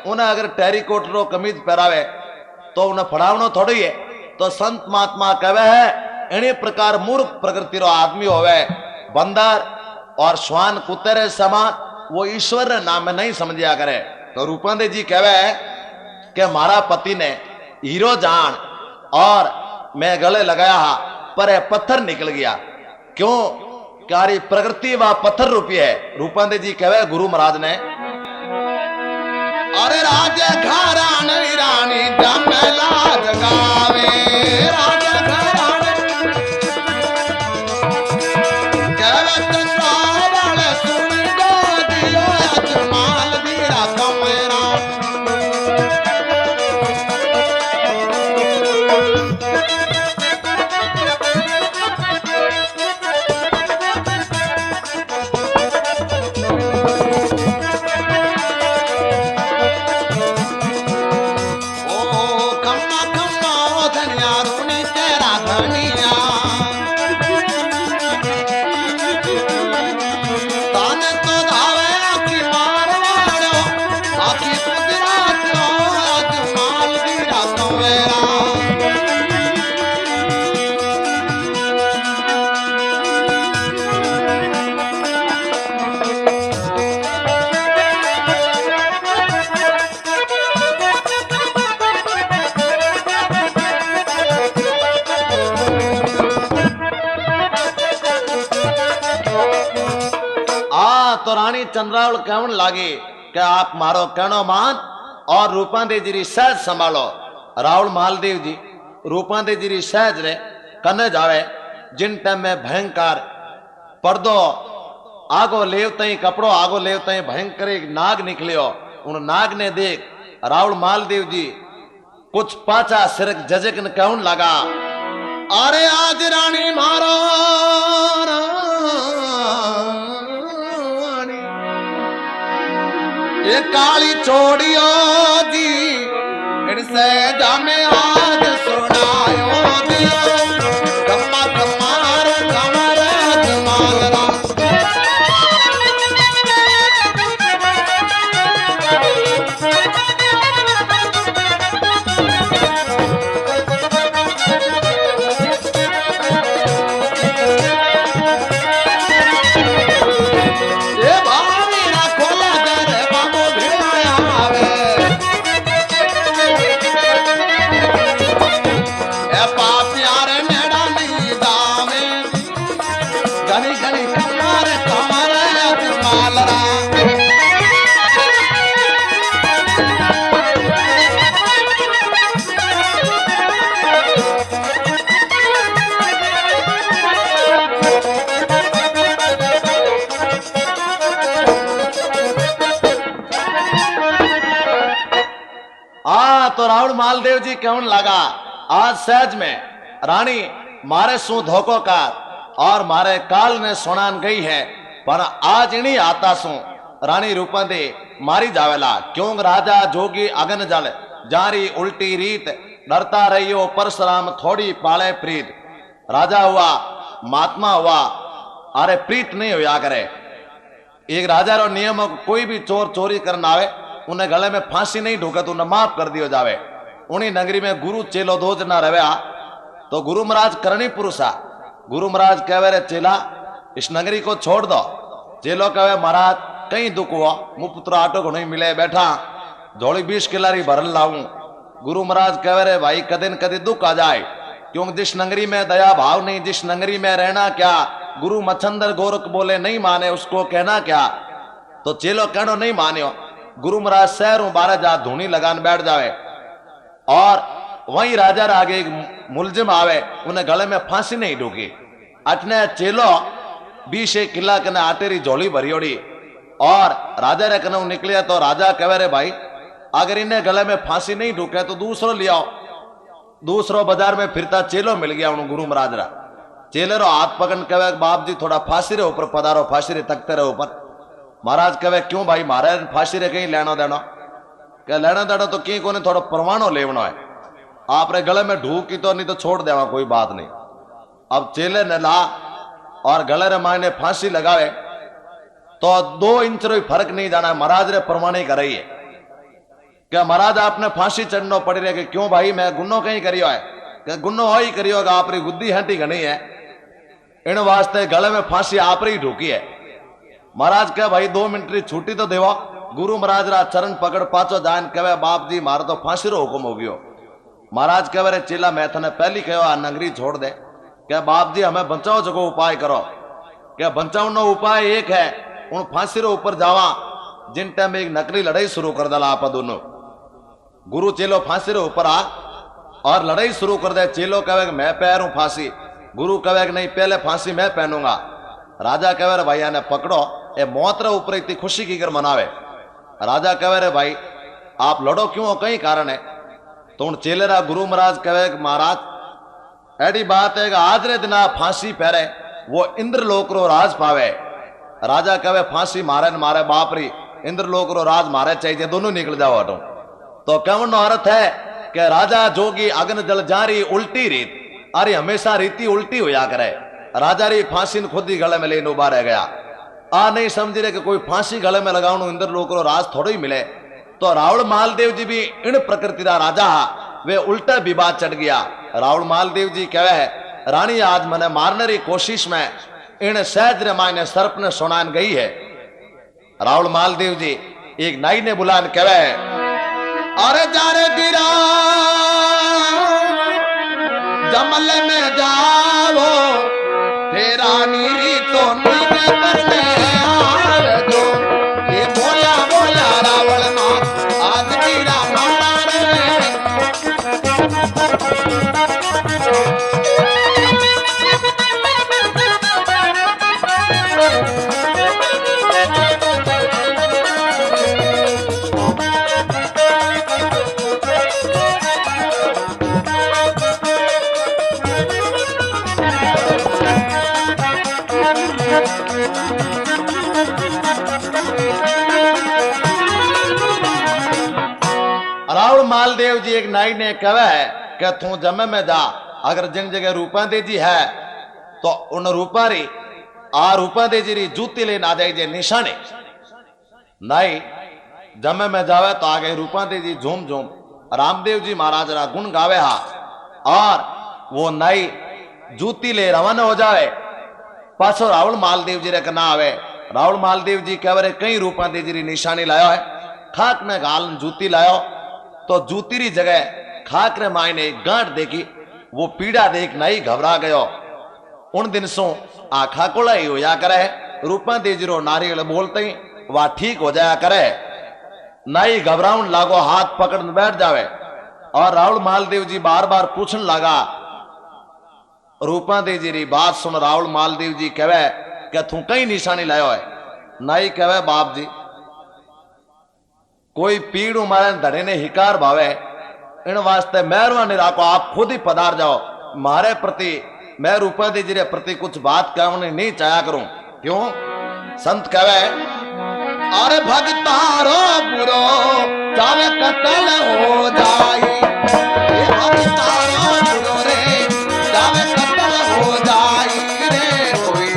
उन्हें अगर टेरिकोट रो कमीज पहरावे तो उन्हें फड़ावनो थोड़ी है। तो संत महात्मा कहे है इन्हीं प्रकार मूर्ख प्रकृति रो आदमी होवे बंदर और श्वान कुत्ते रे समान वो ईश्वर नाम में नहीं समझिया करे। तो रूपांदे जी कहे कि मारा पति ने हीरो जान और मैं गले लगाया पर पत्थर निकल गया। क्यों क्यारी प्रकृति व पत्थर रूपी है। रूपांदे जी कहे गुरु महाराज ने अरे राजे घरान रानी जमेला जगावे राजे घरान कहे चंद्रावल सुन गो दियो अजमाल दीरा कमेरा। तो रानी चंद्रावल कहन लागे कि आप मारो कहनो मान और रूपांदे जी री सहज संभालो। राहुल मालदेव जी रूपांदे जी री सहज रे कने जावे जिन टाइम में भयंकर पर्दो आगो लेवते कपड़ो आगो लेवते भयंकर एक नाग निकलियो। उन नाग ने देख राहुल मालदेव जी कुछ पाचा सिरक जजक ने कहन लगा अरे आज रानी मारो ये काली छोड़ियो जी इनसे जामे आज सुनायो दियो कम्मा कमार कमर जमालरा। तो रावण मालदेव जी कहन लगा आज सहज में रानी मारे सु धोखो का और मारे काल ने सुनान गई है पर आज इन्हीं आता सु रानी रूपा दे मारी जावेला क्यों राजा जोगी अगन जल जारी उल्टी रीत डरता रहियो परशुराम थोड़ी पाले प्रीत राजा हुआ महात्मा हुआ अरे प्रीत नहीं होया करे। एक राजा रो नियम कोई भी चोर चोरी करना आवे उन्हें गले में फांसी नहीं ढूके तो उन्हें माफ कर दियो जावे। उन्हीं नगरी में गुरु चेलो दो जना रहे तो गुरु महाराज करणी पुरुषा गुरु महाराज कहवे रे चेला इस नगरी को छोड़ दो। चेलो कहवे महाराज कहीं दुख हुआ मुँह पुत्र आटो को नहीं मिले बैठा झोली 20 किलारी भरल लाऊं। गुरु महाराज कहवे रे भाई कदे न कदे दुख आ जाए क्योंकि जिस नगरी में दया भाव नहीं जिस नगरी में रहना क्या गुरु मच्छंदर गोरख बोले नहीं माने उसको कहना क्या। तो चेलो कहनो नहीं मान्यो गुरु महाराज शहरों 12 जा धूनी लगान बैठ जावे और वहीं राजा आगे एक मुलजिम आवे उन्हें गले में फांसी नहीं ढूकी। अटने चेलो 20 किला कने आटेरी झोली भरियोड़ी और राजा रे कने निकलिया तो राजा कहे रे भाई अगर इन्हें गले में फांसी नहीं ढूके तो दूसरो ले आओ। दूसरो बाजार में फिरता चेलो मिल गया उन्होंने गुरु महाराज रा चेले रो हाथ पकड़ कहे बाप जी थोड़ा फांसी रे ऊपर पधारो फांसी रे तकते रहे ऊपर। महाराज कहे क्यों भाई महाराज फांसी रे कहीं लेना देना क्या लेना देना तो कहीं कोने थोड़ा परवानो लेवनो है आप रे गले में ढूकी तो नहीं तो छोड़ देवा कोई बात नहीं। अब चेले ने ला और गले रे मायने फांसी लगावे तो 2 इंच रो फर्क नहीं जाना महाराज रे प्रमाणी कर रही है क्या महाराज आपने फांसी चढ़ना पड़ रही है कि क्यों भाई मैं गुन्नो कहीं करियो है क्या गुन्नो हो ही करियो आप री बुद्धि हटी नहीं है इन वास्ते गले में फांसी आप री ढूकी है। महाराज कहे भाई 2 मिनट री छुट्टी तो देवा। गुरु महाराज रा चरण पकड़ पाचो जान कहे बाप जी मारा तो फांसी रो हुक्म हो गयो। महाराज कहे रे चेला मैं थने पहली कहो आ नगरी छोड़ दे क्या बाप जी हमें बचाओ जगो उपाय करो क्या बचाव नो उपाय एक है उन फांसी रो ऊपर जावा जिन टाइम एक नकली लड़ाई शुरू कर दला आप दोनों। गुरु चेलो फांसी रो ऊपर आ और लड़ाई शुरू कर दे। चेलो कहे मैं पहनूं फांसी गुरु कहे नहीं पहले फांसी मैं पहनूंगा। राजा कहे भाई आने पकड़ो ए मौत रे ऊपर इतनी खुशी की कर मनावे। राजा कहे रे भाई आप लड़ो क्यों कई कारण है तो उन चेलेरा गुरु महाराज कहे महाराज ऐडी बात है कि आज रे दिन फांसी पहरे वो इंद्रलोक रो राज पावे। राजा कहे फांसी मारे न मारे बाप री इंद्रलोक रो राज मारे चाहिए दोनों निकल जाओ हटो। तो कहने नो अर्थ है कि राजा जोगी अग्न जल जारी उल्टी रीत अरे हमेशा रीति उल्टी होया करे। राजा री फांसी ने खुद ही गले में लेने उबा रह गया आ नहीं समझ रहे कि कोई फांसी गले में लगाओ इंद्रलोक रो राज थोड़ा ही मिले। तो रावण मालदेव जी भी इन प्रकृति का राजा वे उल्टा विवाद चढ़ गया। रावण मालदेव जी कहे रानी आज मैंने मारने की कोशिश में इन सहज रे मायने सर्प ने सुनान गई है। रावण मालदेव जी एक नाई ने बुलान कहे अरे जारे गिरा जमल में जाओ तेरा नीरी तो नीने करने आर दो ये बोया बोया रावण मां आज गिरा मारे रावण मालदेव जी एक नाई ने कहा है कि तू जमे में जा अगर जिन जगह रूपा दे जी है तो उन रूपा री आ रूपा दे जी री जूती लेना आ जाए निशाने नाई जमे में जावे तो आगे रूपा दे जी झूम झूम रामदेव जी महाराज रा गुण गावे हा और वो नाई जूती ले रवाना हो जावे पाछो रावण मालदेव जी रे कना आवे। रावण मालदेव जी कह रहे कई रूपा दे जी री निशानी लायो है खाक में गाल जूती लायो तो जूती री जगह खाक रे मायने गांठ देखी वो पीड़ा देख नाई घबरा गयो। उन दिन सो आखा कोला ही होया करे रूपा दे जी रो नारियल बोलते ही वह ठीक हो जाया करे। नाई घबराउन लागो हाथ पकड़ बैठ जावे और रावण मालदेव जी बार बार पूछन लगा। रूपा दे जी री बात सुन रावण मालदेव जी कहे क्या तू कई निशानी लायो है। नाई कहे बाप जी कोई पीड़ मारे धड़े ने हिकार भावे इन वास्ते मेहरबानी राखो आप खुद ही पधार जाओ मारे प्रति। मैं रूपादी जी रे प्रति कुछ बात कहने नहीं चाहा करूं। क्यों? संत कहे अरे भगतारो बुरो चाहे कतल हो जाए, भगतारो बुरो रे चाहे कतल हो जाए रे कोई।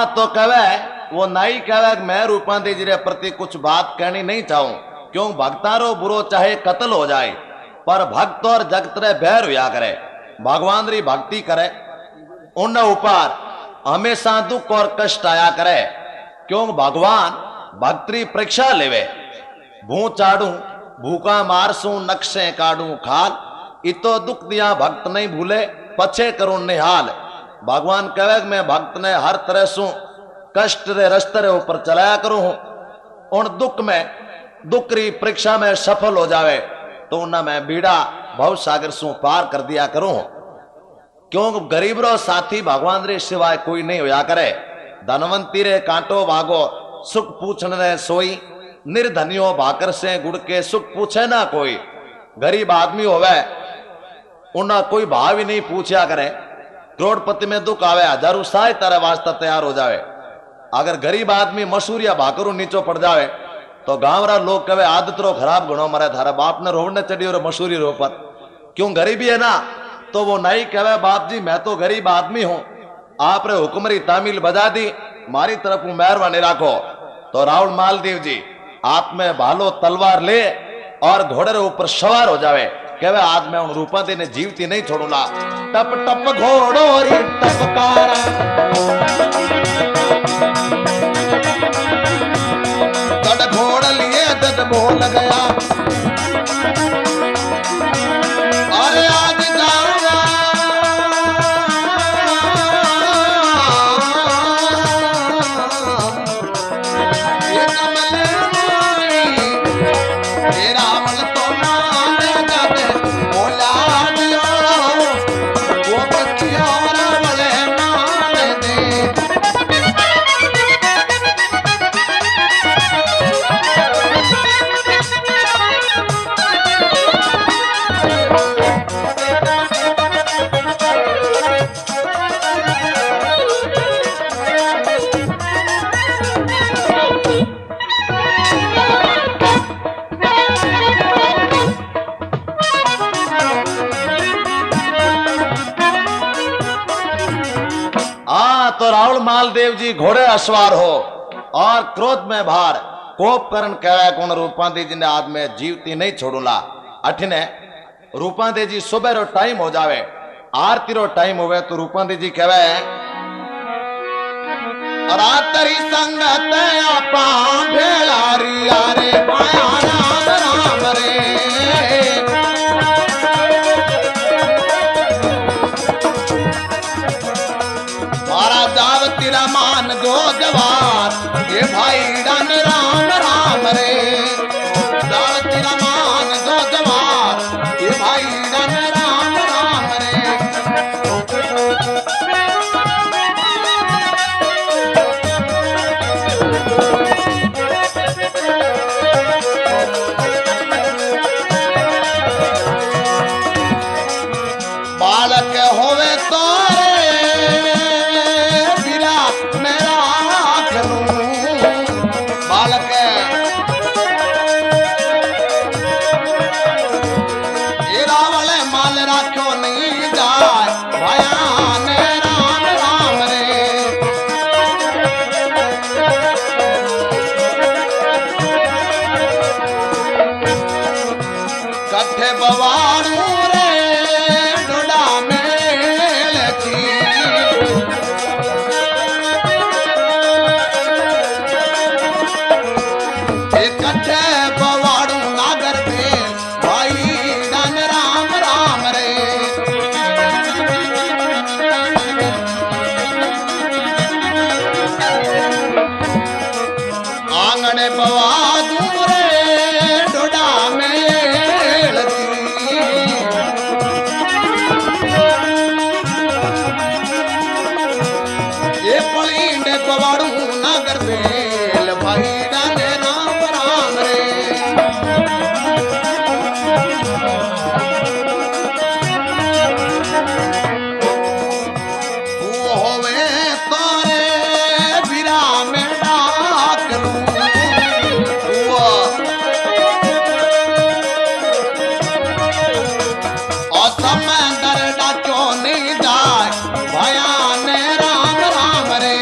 तो कहे वो नाई कहे मैं रूपांती जी रे प्रति कुछ बात कहनी नहीं चाहूं। क्यों? भक्तारो बुरो चाहे कत्ल हो जाए पर भक्त और जगत रे बैर हुआ करे, भगवान री भक्ति करे, उन ऊपर हमेशा दुख और कष्ट आया करे। क्यों? भगवान भक्ति परीक्षा लेवे। भू चाड़ू भूखा मारसू नक्शे काटू खाल, इतो दुख दिया भक्त नहीं भूले पछे करूं निहाल। भगवान कहे मैं भक्त ने हर तरह सु कष्ट रे रस्ते रे ऊपर चलाया करूं, उन दुख में दुख री परीक्षा में सफल हो जावे तो उन्हें मैं बीड़ा भव सागर सु पार कर दिया करूं। क्यों? गरीब रो साथी भगवान रे सिवाय कोई नहीं होया करे। धनवंती रे कांटो भागो सुख पूछने रे सोई, निर्धनियो भाकर से गुड़ के सुख पूछे ना कोई। गरीब आदमी होवे उन्हें कोई भाव ही नहीं पूछा करे। करोड़पति में दुख आवे हजारों साय तारे वास्ता तैयार हो जावे। अगर गरीब आदमी मशहूर या भाकरू नीचो पड़ जावे तो गांव रा लोग कहे आदत रो खराब गुणों मरे थारा बाप ने रोवने चढ़ियो रो मशहूरी रो पर। क्यों? गरीबी है ना। तो वो नहीं कहे बाप जी मैं तो गरीब आदमी हूं, आप रे हुक्मरी तामील बजा दी मारी तरफ मेहरबानी राखो। तो राहुल मालदेव जी आप में भालो तलवार ले और घोड़े रे ऊपर सवार हो जावे। कहे आज मैं उन रूपांती ने जीवती नहीं छोड़ूंगा। टप टप घोड़ो री टपकारा, तड़ घोड़ लिए तड़ बोल गया अरे आज जाऊंगा ये कमले तेरा मन तो माने जाते बोला दियो वो बच्चियों वाले मान दे। तो राहुल मालदेव जी घोड़े अश्वार हो और क्रोध में भार कोप करण कहे कौन रूपांती जी ने आज में जीवती नहीं छोड़ूला। अठने रूपांती जी सुबह रो टाइम हो जावे आरती रो टाइम होवे तो रूपांती जी कहे रातरी संगत आपा भेलारी आरे पाया राम राम रे तेरा मान दो जवान ये भाई डन राम राम रे। तेरा मान दो जवान ये भाई डन राम राम रे। बालक होवे तो थी कट्ठे बवाड़ू नागर पे भाई डन राम राम रे आंगन बवा दूरे डोडा में ये पलींडे बवाड़ू नागर बेल भाई डन राम राम रे वो होवे तारे बिरा में डाक लूं वो और समंदर डाक्यों नहीं जाए भयान राम राम रे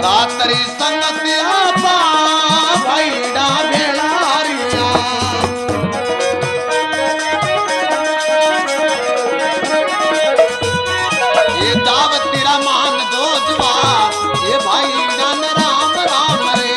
रात्रि संगत आपा भैडा भेड़ारिया ये दावत तेरा मान दो जवाब ये भाई डन राम राम रे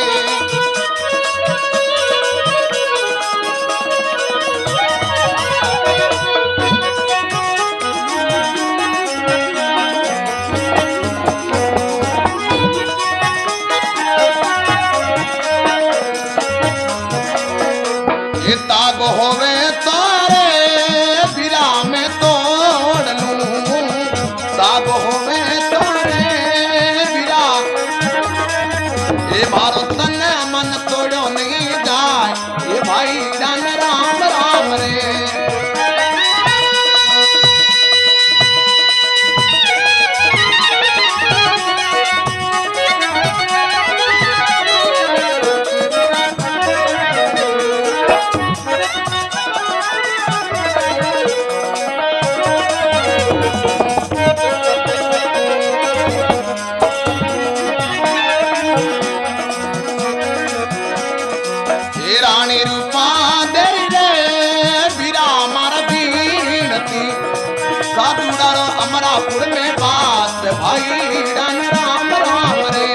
ये ताग होवे तारे बिरा में तोड़ लूं ताग होवे तारे बिरा ये मारो तन मन तोड़ो नहीं जाए ये भाई डन राम राम रे हे रानी रूपा देरी रे बिरा मार बीनती साधु डारो अमरापुर में बात भाई डन राम राम रे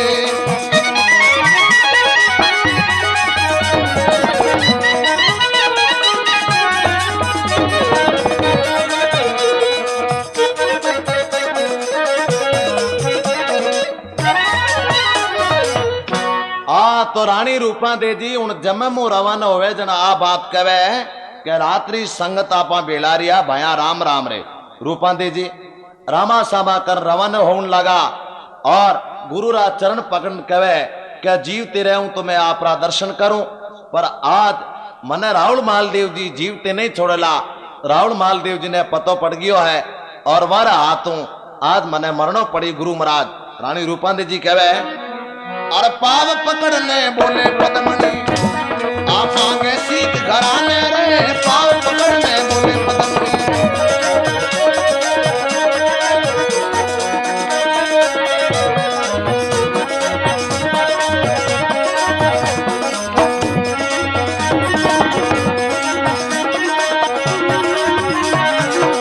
तो रानी रूपा दे जी उन जमे मु रवाना होवे जना आ बात कवे के रात्रि संगत आपा बेलारिया भया राम राम रे रूपा दे जी रामा सामा कर रवाना होने लगा और गुरु रा चरण पकड़ कवे क्या जीवते रहूं तो मैं आपरा दर्शन करूं पर आज मने राहुल मालदेव जी जीवते नहीं छोड़ला राहुल मालदेव जी ने पतो पड़ गयो है और वारा हाथों आज मने मरणो पड़ी गुरु महाराज रानी रूपा दे जी कवे और पाव पकड़ने बोले पद्मनी आ मांगे सीख घराने रे पाव पकड़ने बोले पद्मनी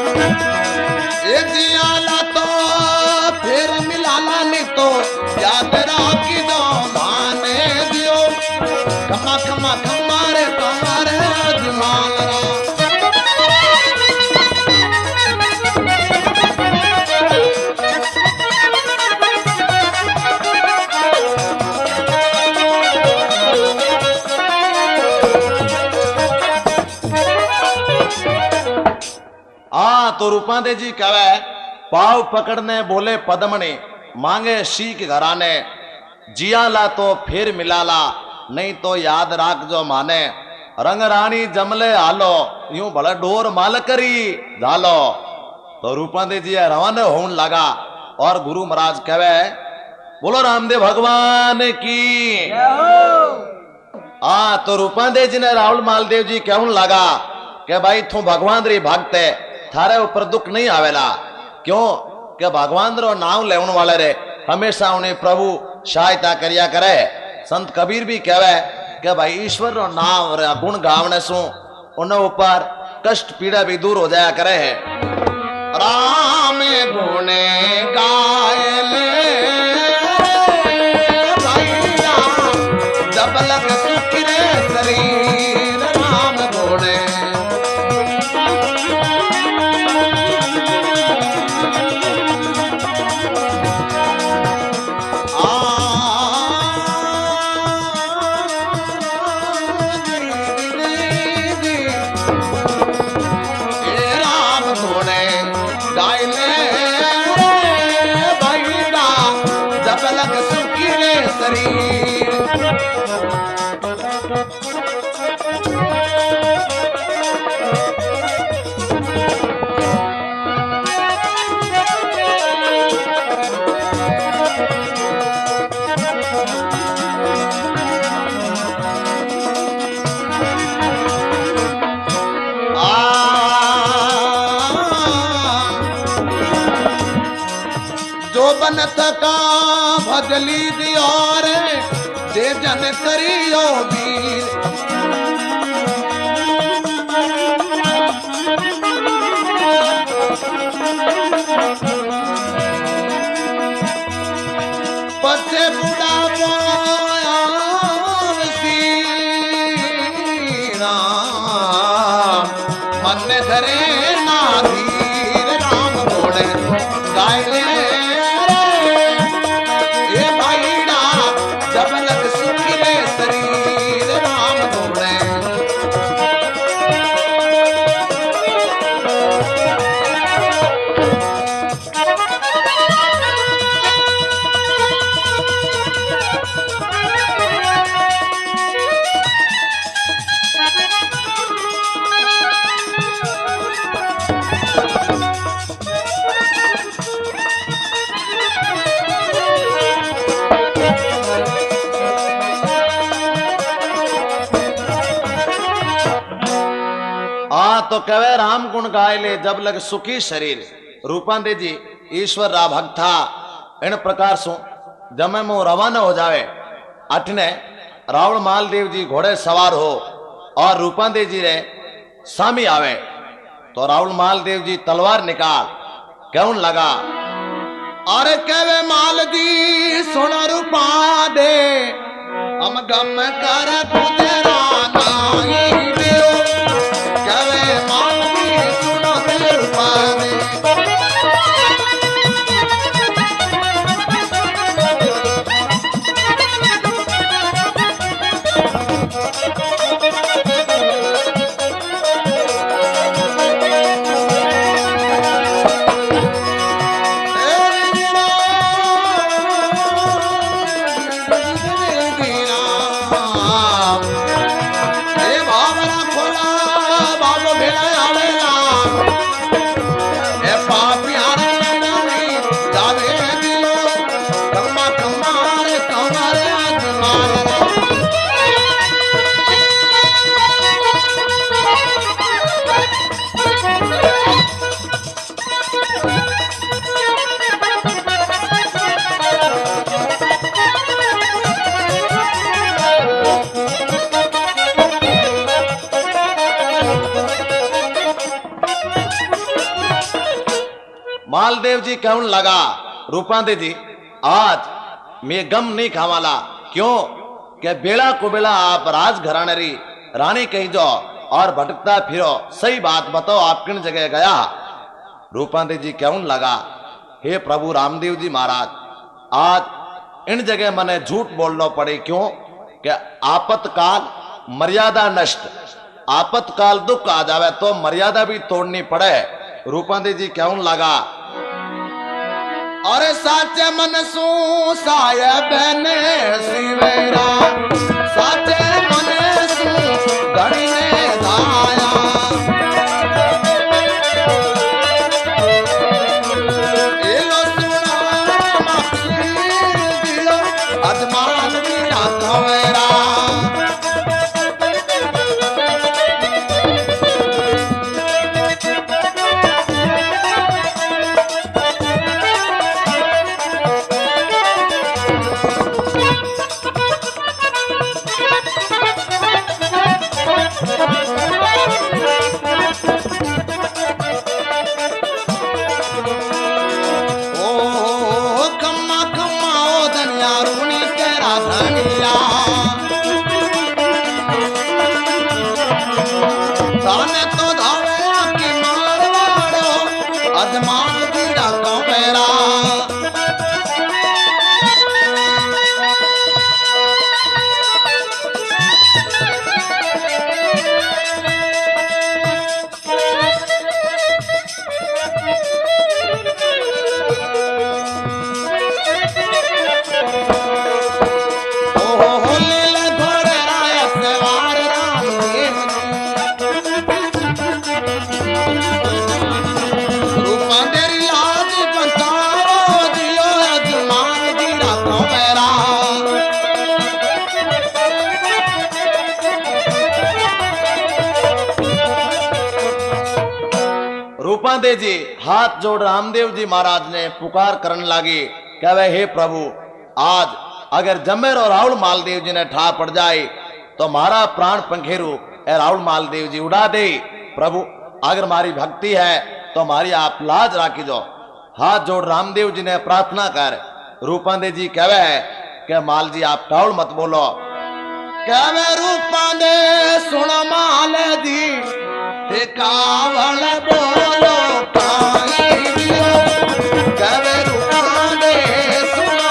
ये जियाला तो फिर मिलाला नहीं तो याद राखी दो माने दियो खमा खमा खमारे तुम्हारे दिमागरा तो रूपा दे जी कहे पाव पकड़ने बोले पद्मनी मांगे शीख घराने जिया ला तो फिर मिलाला नहीं तो याद राख जो माने रंग रानी जमले आलो यूं भला डोर माल करी झालो तो रूपा दे जी रवाना होने लगा और गुरु महाराज कहे बोलो रामदेव भगवान की तो रूपा दे जी ने राहुल मालदेव जी कहने लगा कि भाई तू भगवान री भक्त है थारे ऊपर दुख नहीं आवेला क्यों कि भगवान रो नाम लेने वाले रे हमेशा उन्हें प्रभु सहायता करिया करे। संत कबीर भी कहवे कि भाई ईश्वर रो नाम रे गुण गावने सु उन ऊपर कष्ट पीड़ा भी दूर हो जाया करे है। राम गुणे गाय ले भैया जब लग सुख रे शरीर राम गुणे। थका भजली दियोर जे जन करियो वीर। पछे बुढ़ा मन धरे ना धीर राम घोड़े गाय तो कहे राम गुण गाय ले जब लग सुखी शरीर। रूपांदे जी ईश्वर रा भक्त था। इन प्रकार सु जमे मु रवाना हो जावे अठने रावण मालदेव जी घोड़े सवार हो और रूपांदे जी रे सामी आवे तो रावण मालदेव जी तलवार निकाल क्यों लगा। अरे कहे माल दी सुन रूपा दे हम गम कर तुझे रानाई देओ। कहे माल दी सुन रूपा दे मालदेव जी कहने लगा रूपांदे जी आज मैं गम नहीं खावाला। क्यों के बेड़ा को बेड़ा आप राजघराने री रानी कही जाओ और भटकता फिरो। सही बात बताओ आप किन जगह गया। रूपांदे जी कहने लगा हे प्रभु रामदेव जी महाराज आज इन जगह मने झूठ बोलना पड़े। क्यों कि आपतकाल मर्यादा नष्ट। आपतकाल दुख आ जावे तो मर्यादा भी तोड़नी पड़े। रूपांदे जी कहने लगा अरे साचे मन सू साहेब ने सिवेरा साचे मन सू घड़ी ने धाया। एलो सुना मखीर दिलो अजमान मेरा धवेरा। ताने तो धावे की मारवाड़ो अजमान बीड़ा तो मेरा रूपांदे जी हाथ जोड़ रामदेव जी महाराज ने पुकार करने लगे, कहे हे प्रभु, आज अगर जमेर और राहुल मालदेव जी ने ठा पड़ जाए तो मारा प्राण पंखेरु ए राहुल मालदेव जी उड़ा दे। प्रभु अगर मारी भक्ति है तो मारी आप लाज राखी दो। हाथ जोड़ रामदेव जी ने प्रार्थना कर रूपांदे जी कहे है कि माल जी आप टाउल मत बोलो। कहे रूपांदे सुन माल जी ते कावल बोलो काई दियो कहे रूपांदे सुन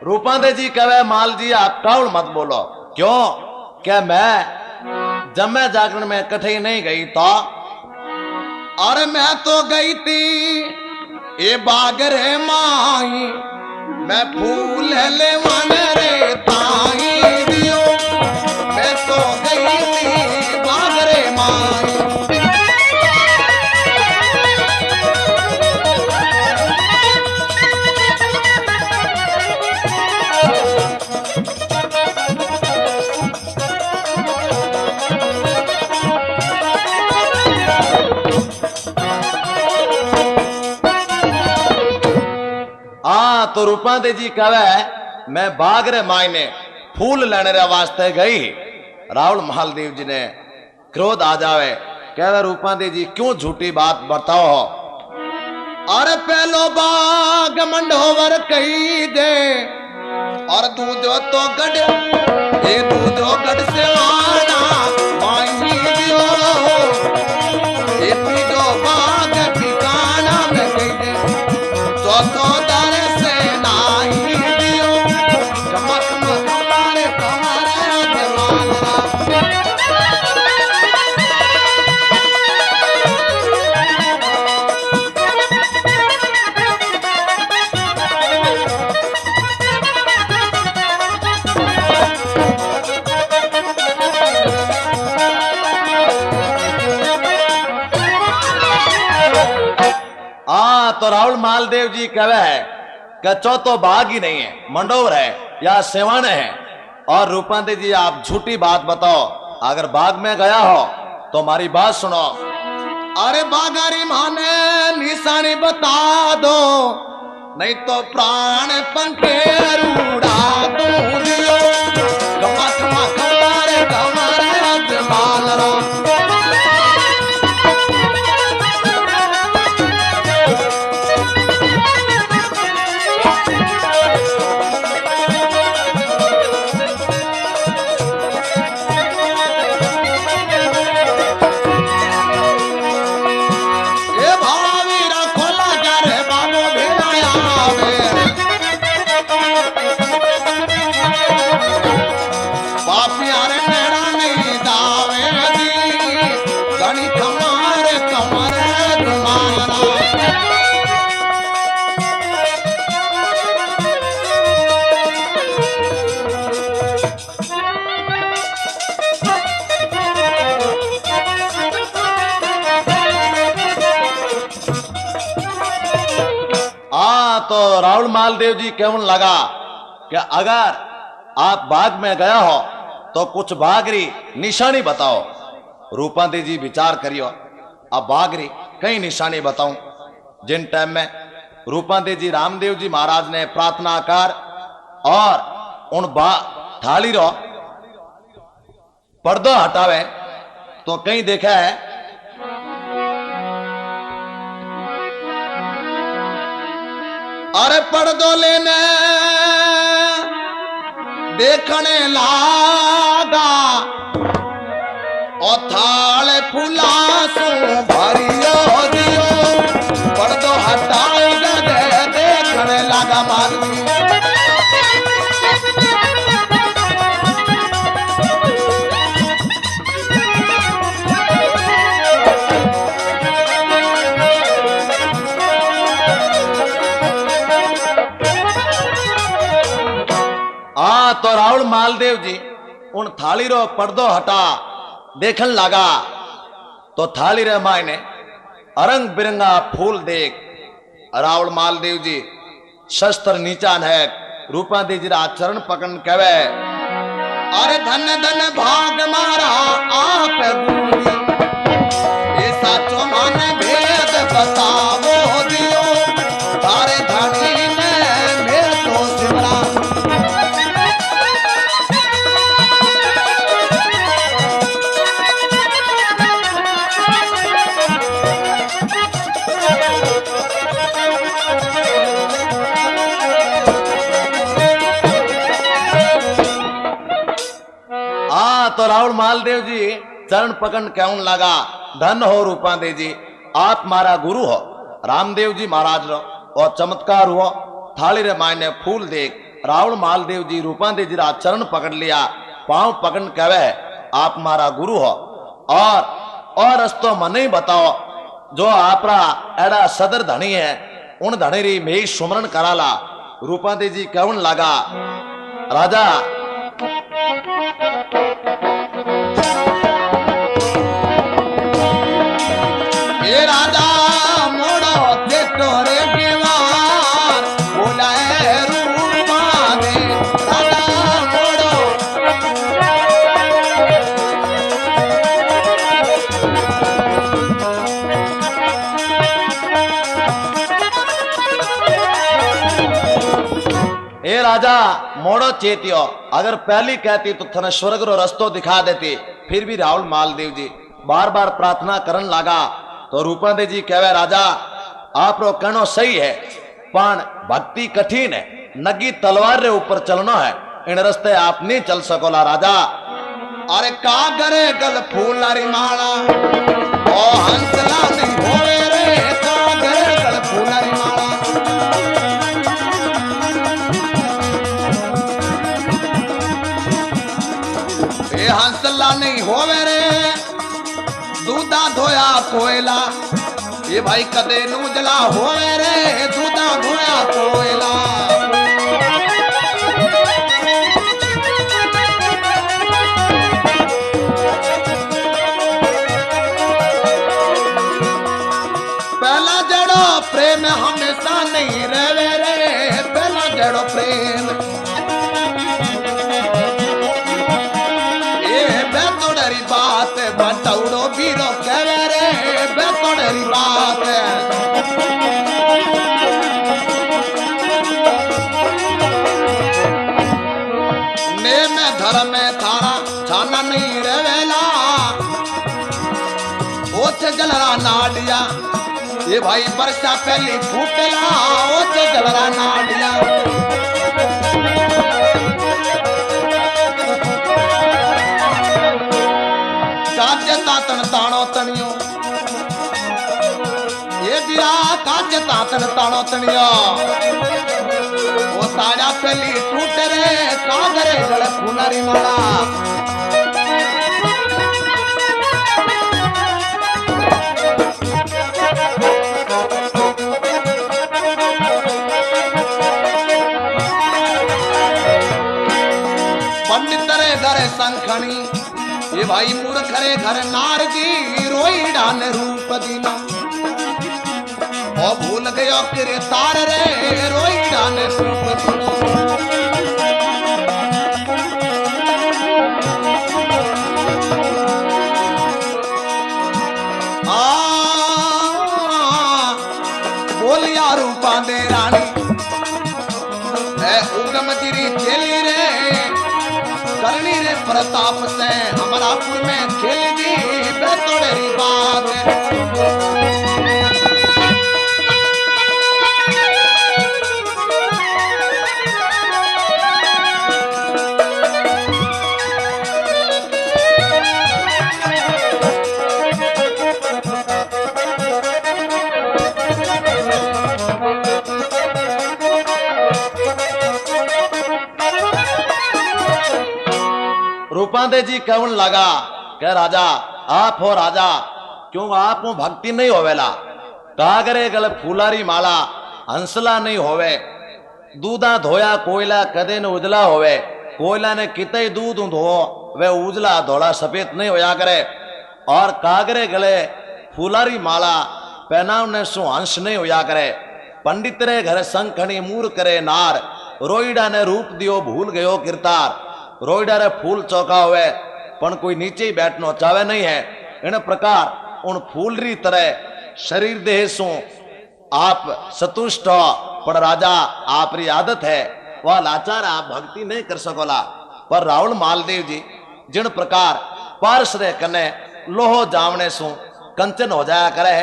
रूपांदे जी कहे माल जी आप टाउल मत बोलो। क्यों? क्या मैं जब मैं जागरण में कठे नहीं गई तो? अरे मैं तो गई थी ए बागरे माई मैं फूल ले वन रे ताई दियो मैं तो गई थी बागरे माई तो रूपांदे जी कहे मैं बागरे मायने फूल लेने रे वास्ते गई। राहुल महालदेव जी ने क्रोध आ जावे, कहे रूपांदे जी क्यों झूठी बात बताओ हो? अरे पहलो बाग मंडोवर कही दे और दूधो तो गढ़ ये दूधो गढ़ से आना माई दियो ये पीडो बाग ठिकाना में कही दे तो दर से नाही दियो चमक मारे तुम्हारे जवाना तो राहुल मालदेव जी कहे है कचो तो बाग ही नहीं है, मंडोर है या सेवाने है। और रूपांदे जी आप झूठी बात बताओ, अगर बाग में गया हो तो हमारी बात सुनो। अरे बागारी माने निशानी बता दो नहीं तो प्राण पंखे रूड़ा दूं दियो कमा कमा कमारे कमारे जमाल रो तो राहुल मालदेव जी केवन लगा कि अगर आप बाग में गया हो तो कुछ बागरी निशानी बताओ। रूपांदे जी विचार करियो। अब बागरी कई निशानी बताऊं। जिन टाइम में रूपांदे जी रामदेव जी महाराज ने प्रार्थना कर और उन थाली रो पर्दो हटावे तो कहीं देखा है अरे पर्दो लेने देखने लागा और थाल फूला सो भरियो दियो पर्दो हटाएगा दे देखने लगा मालवी तो राहुल मालदेव जी उन थाली रो पर्दो हटा देखन लगा तो थाली रे मायने अरंग बिरंगा फूल देख राहुल मालदेव जी शस्त्र नीचान है रूपांदे जी रा चरण पकड़ कहवे अरे धन धन भाग मारा आप गुरु ये साचो मन भेद बतावो दियो तारे धनी ने मेरे तो सिमरा तो राहुल मालदेव जी चरण पकड़ कहन लगा धन हो रूपांदे जी आप मारा गुरु हो रामदेव जी महाराज रो और चमत्कार हुआ थाली रे मायने फूल देख राहुल मालदेव जी रूपांदे जी रा चरण पकड़ लिया पांव पकड़ कहवे आप मारा गुरु हो और रस्तो मन ही बताओ जो आपरा एड़ा सदर धनी है उन धनी री में सुमरण कराला रूपांदे जी कहन लगा राजा ये राजा मोड़ो देखोरे केवार बोलाए रूपा दे राजा मोड़ो ए राजा मोड़ो चेतियो अगर पहली कहती तो थने स्वर्ग रो रस्तो दिखा देती फिर भी राहुल मालदेव जी बार बार प्रार्थना करन लगा तो रूपांदे जी कहवे राजा आप रो कहनो सही है पण भक्ति कठिन है नगी तलवार रे ऊपर चलना है इन रस्ते आप नहीं चल सकोला राजा अरे का करे गल फूलारी माला ओ हंसला नहीं होवे रे का करे गल फूलारी माला ए हंसला नहीं होवे रे दूधा धोया कोयला ये भाई कदे नूजला होवे रे दूधा धोया कोयला पहला जड़ो प्रेम हमेशा नहीं रहे रे पहला जड़ो प्रेम बात बटौड़ो बीरो कहे रे बेतोड़री बात ने में धर्म में थारा छाना नहीं रेवेला ओछे जलरा नाडिया ये भाई वर्षा पहली फूटेला ओछे जलरा नाडिया तातन ताणो तणियो ये बिरा काज तातन ताणो तणियो वो ताजा पहली टूटे रे कागरे गले फुलरी माला पंडित रे घरे संखणी ये भाई मूर्ख रे घर नार जी रोई डान रूप दीना ओ भूल गयो किरे तार रे रोई डान रूप दीना आ बोलिया रूपा दे रानी ए उगम गिरी चेली रे करनी रे प्रताप से अमरापुर में खेल दी बेतोड़ेरी बात रूपांदे जी कहन लगा कह राजा आप हो राजा क्यों आप हो भक्ति नहीं होवेला कागरे गल फूलारी माला हंसला नहीं होवे दूधा धोया कोयला कदे न उजला होवे कोयला ने कितई दूध धो वे उजला धोला सफेद नहीं होया करे और कागरे गले फूलारी माला पहनावने सु हंस नहीं होया करे पंडित रे घर संखणी मूर करे नार रोईडा ने रूप दियो भूल गयो किरतार रोईडा रे फूल चौका हुए पण कोई नीचे ही बैठनो चाहे नहीं है इन प्रकार उन फूलरी तरह शरीर देह सु आप सतुष्ट हो पर राजा आपरी आदत है वह लाचार आप भक्ति नहीं कर सकोला पर रावण मालदेव जी जिन प्रकार पार्श रे कने लोहो जावने सु कंचन हो जाया करे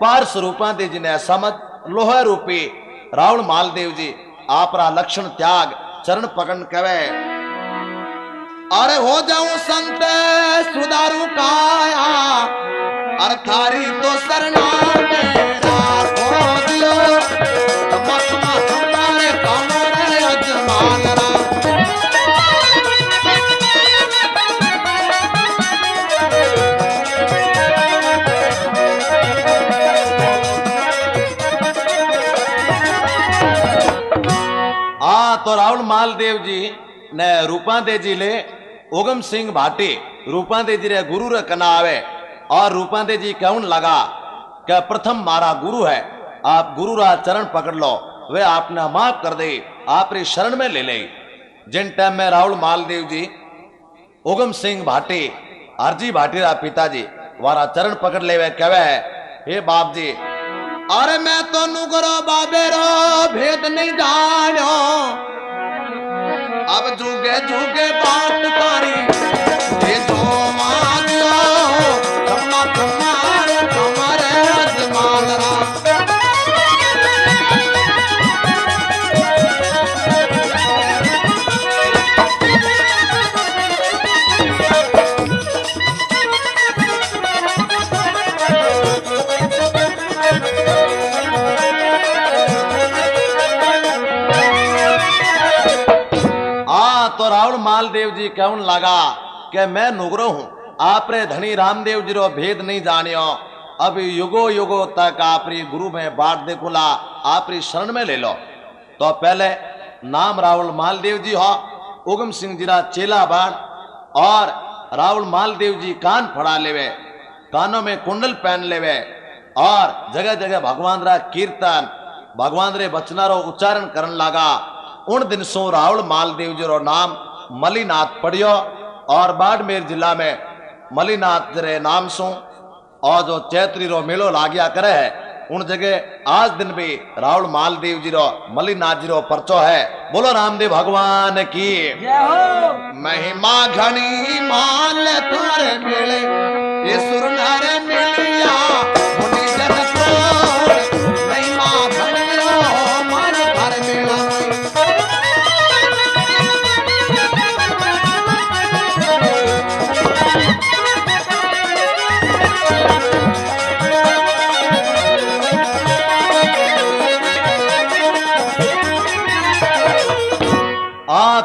पार्श रूपांदे जी ने समझ लोहे रूपी रावण मालदेव जी आपरा लक्षण त्याग चरण पकड़ कवे अरे हो जाऊं संत सुधारू काया अरे थारी तो सरना मेरा हो दियो तमकमा तुम्हारे कमरे अजमान तो रावण मालदेव जी ने रूपांदे जी ले उगम सिंह भाटी रूपांदे जी रे गुरु रे कना आवे और रूपांदे जी कहन लगा कि प्रथम मारा गुरु है आप गुरु रा चरण पकड़ लो वे आपने माफ कर दे आप री शरण में ले ले जिन टाइम में रावण मालदेव जी उगम सिंह भाटी हरजी भाटी रा पिताजी वारा चरण पकड़ ले वे कहवे हे बाप जी अरे मैं तो नुगरो बाबेरो भेद नहीं जानो अब जुगे जुगे बात कारी ये जो मांगो कम्मा कम्मारे कमरे अजमान तो रावण मालदेव जी कहन लगा कि मैं नुगरो हूं आप रे धनी रामदेव जी रो भेद नहीं जानियो अब युगो युगो तक आपरी गुरु में बाट देखुला आपरी शरण में ले लो तो पहले नाम रावण मालदेव जी हो उगम सिंह जी रा चेला बाण और रावण मालदेव जी कान फड़ा लेवे कानों में कुंडल पहन लेवे और जगह जगह भगवान रा कीर्तन भगवान रे बचना रो उच्चारण करन लगा उन दिन सो रावण मालदेव जी रो नाम मलिनाथ पढ़ियो और बाड़मेर जिला में मलिनाथ रे नाम सो और जो चैत्री रो मेलो लाग्या करे है उन जगह आज दिन भी रावण मालदेव जी रो मलिनाथ जी रो परचो है बोलो रामदेव भगवान की महिमा घनी माल थारे मेले ये सुर नारे मिलिया मुनि जन को महिमा घनी मान थारे मेला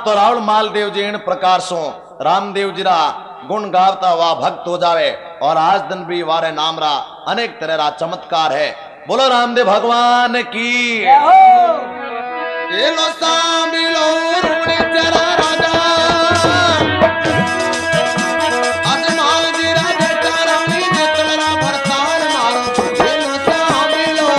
तो रावण मालदेव जी इन प्रकार सो रामदेव जी रा गुण गावता हुआ भक्त हो जावे और आज दिन भी वारे नाम रा अनेक तरह रा चमत्कार है बोलो रामदेव भगवान की ये लो सामिलो रुणी तेरा राजा अजमाल जी राजा चारानी ने तेरा भरतार मारो ये लो सामिलो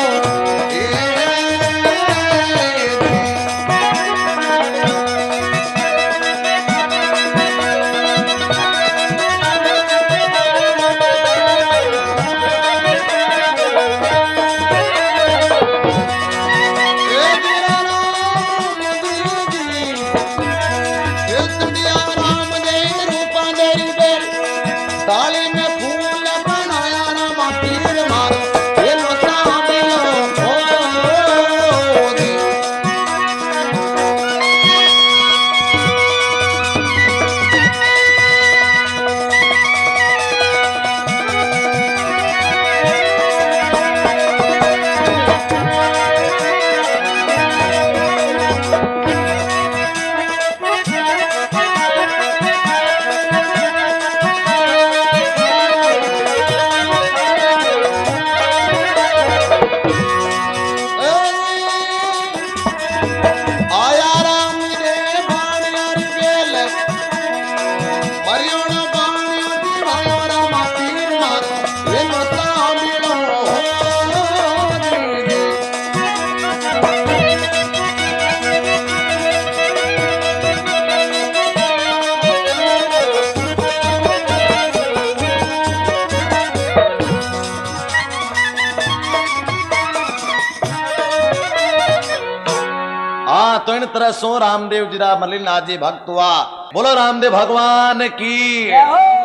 तरह सो रामदेव जी रा मलिनाथ जी भक्त हुआ। बोलो रामदेव भगवान की। जय हो।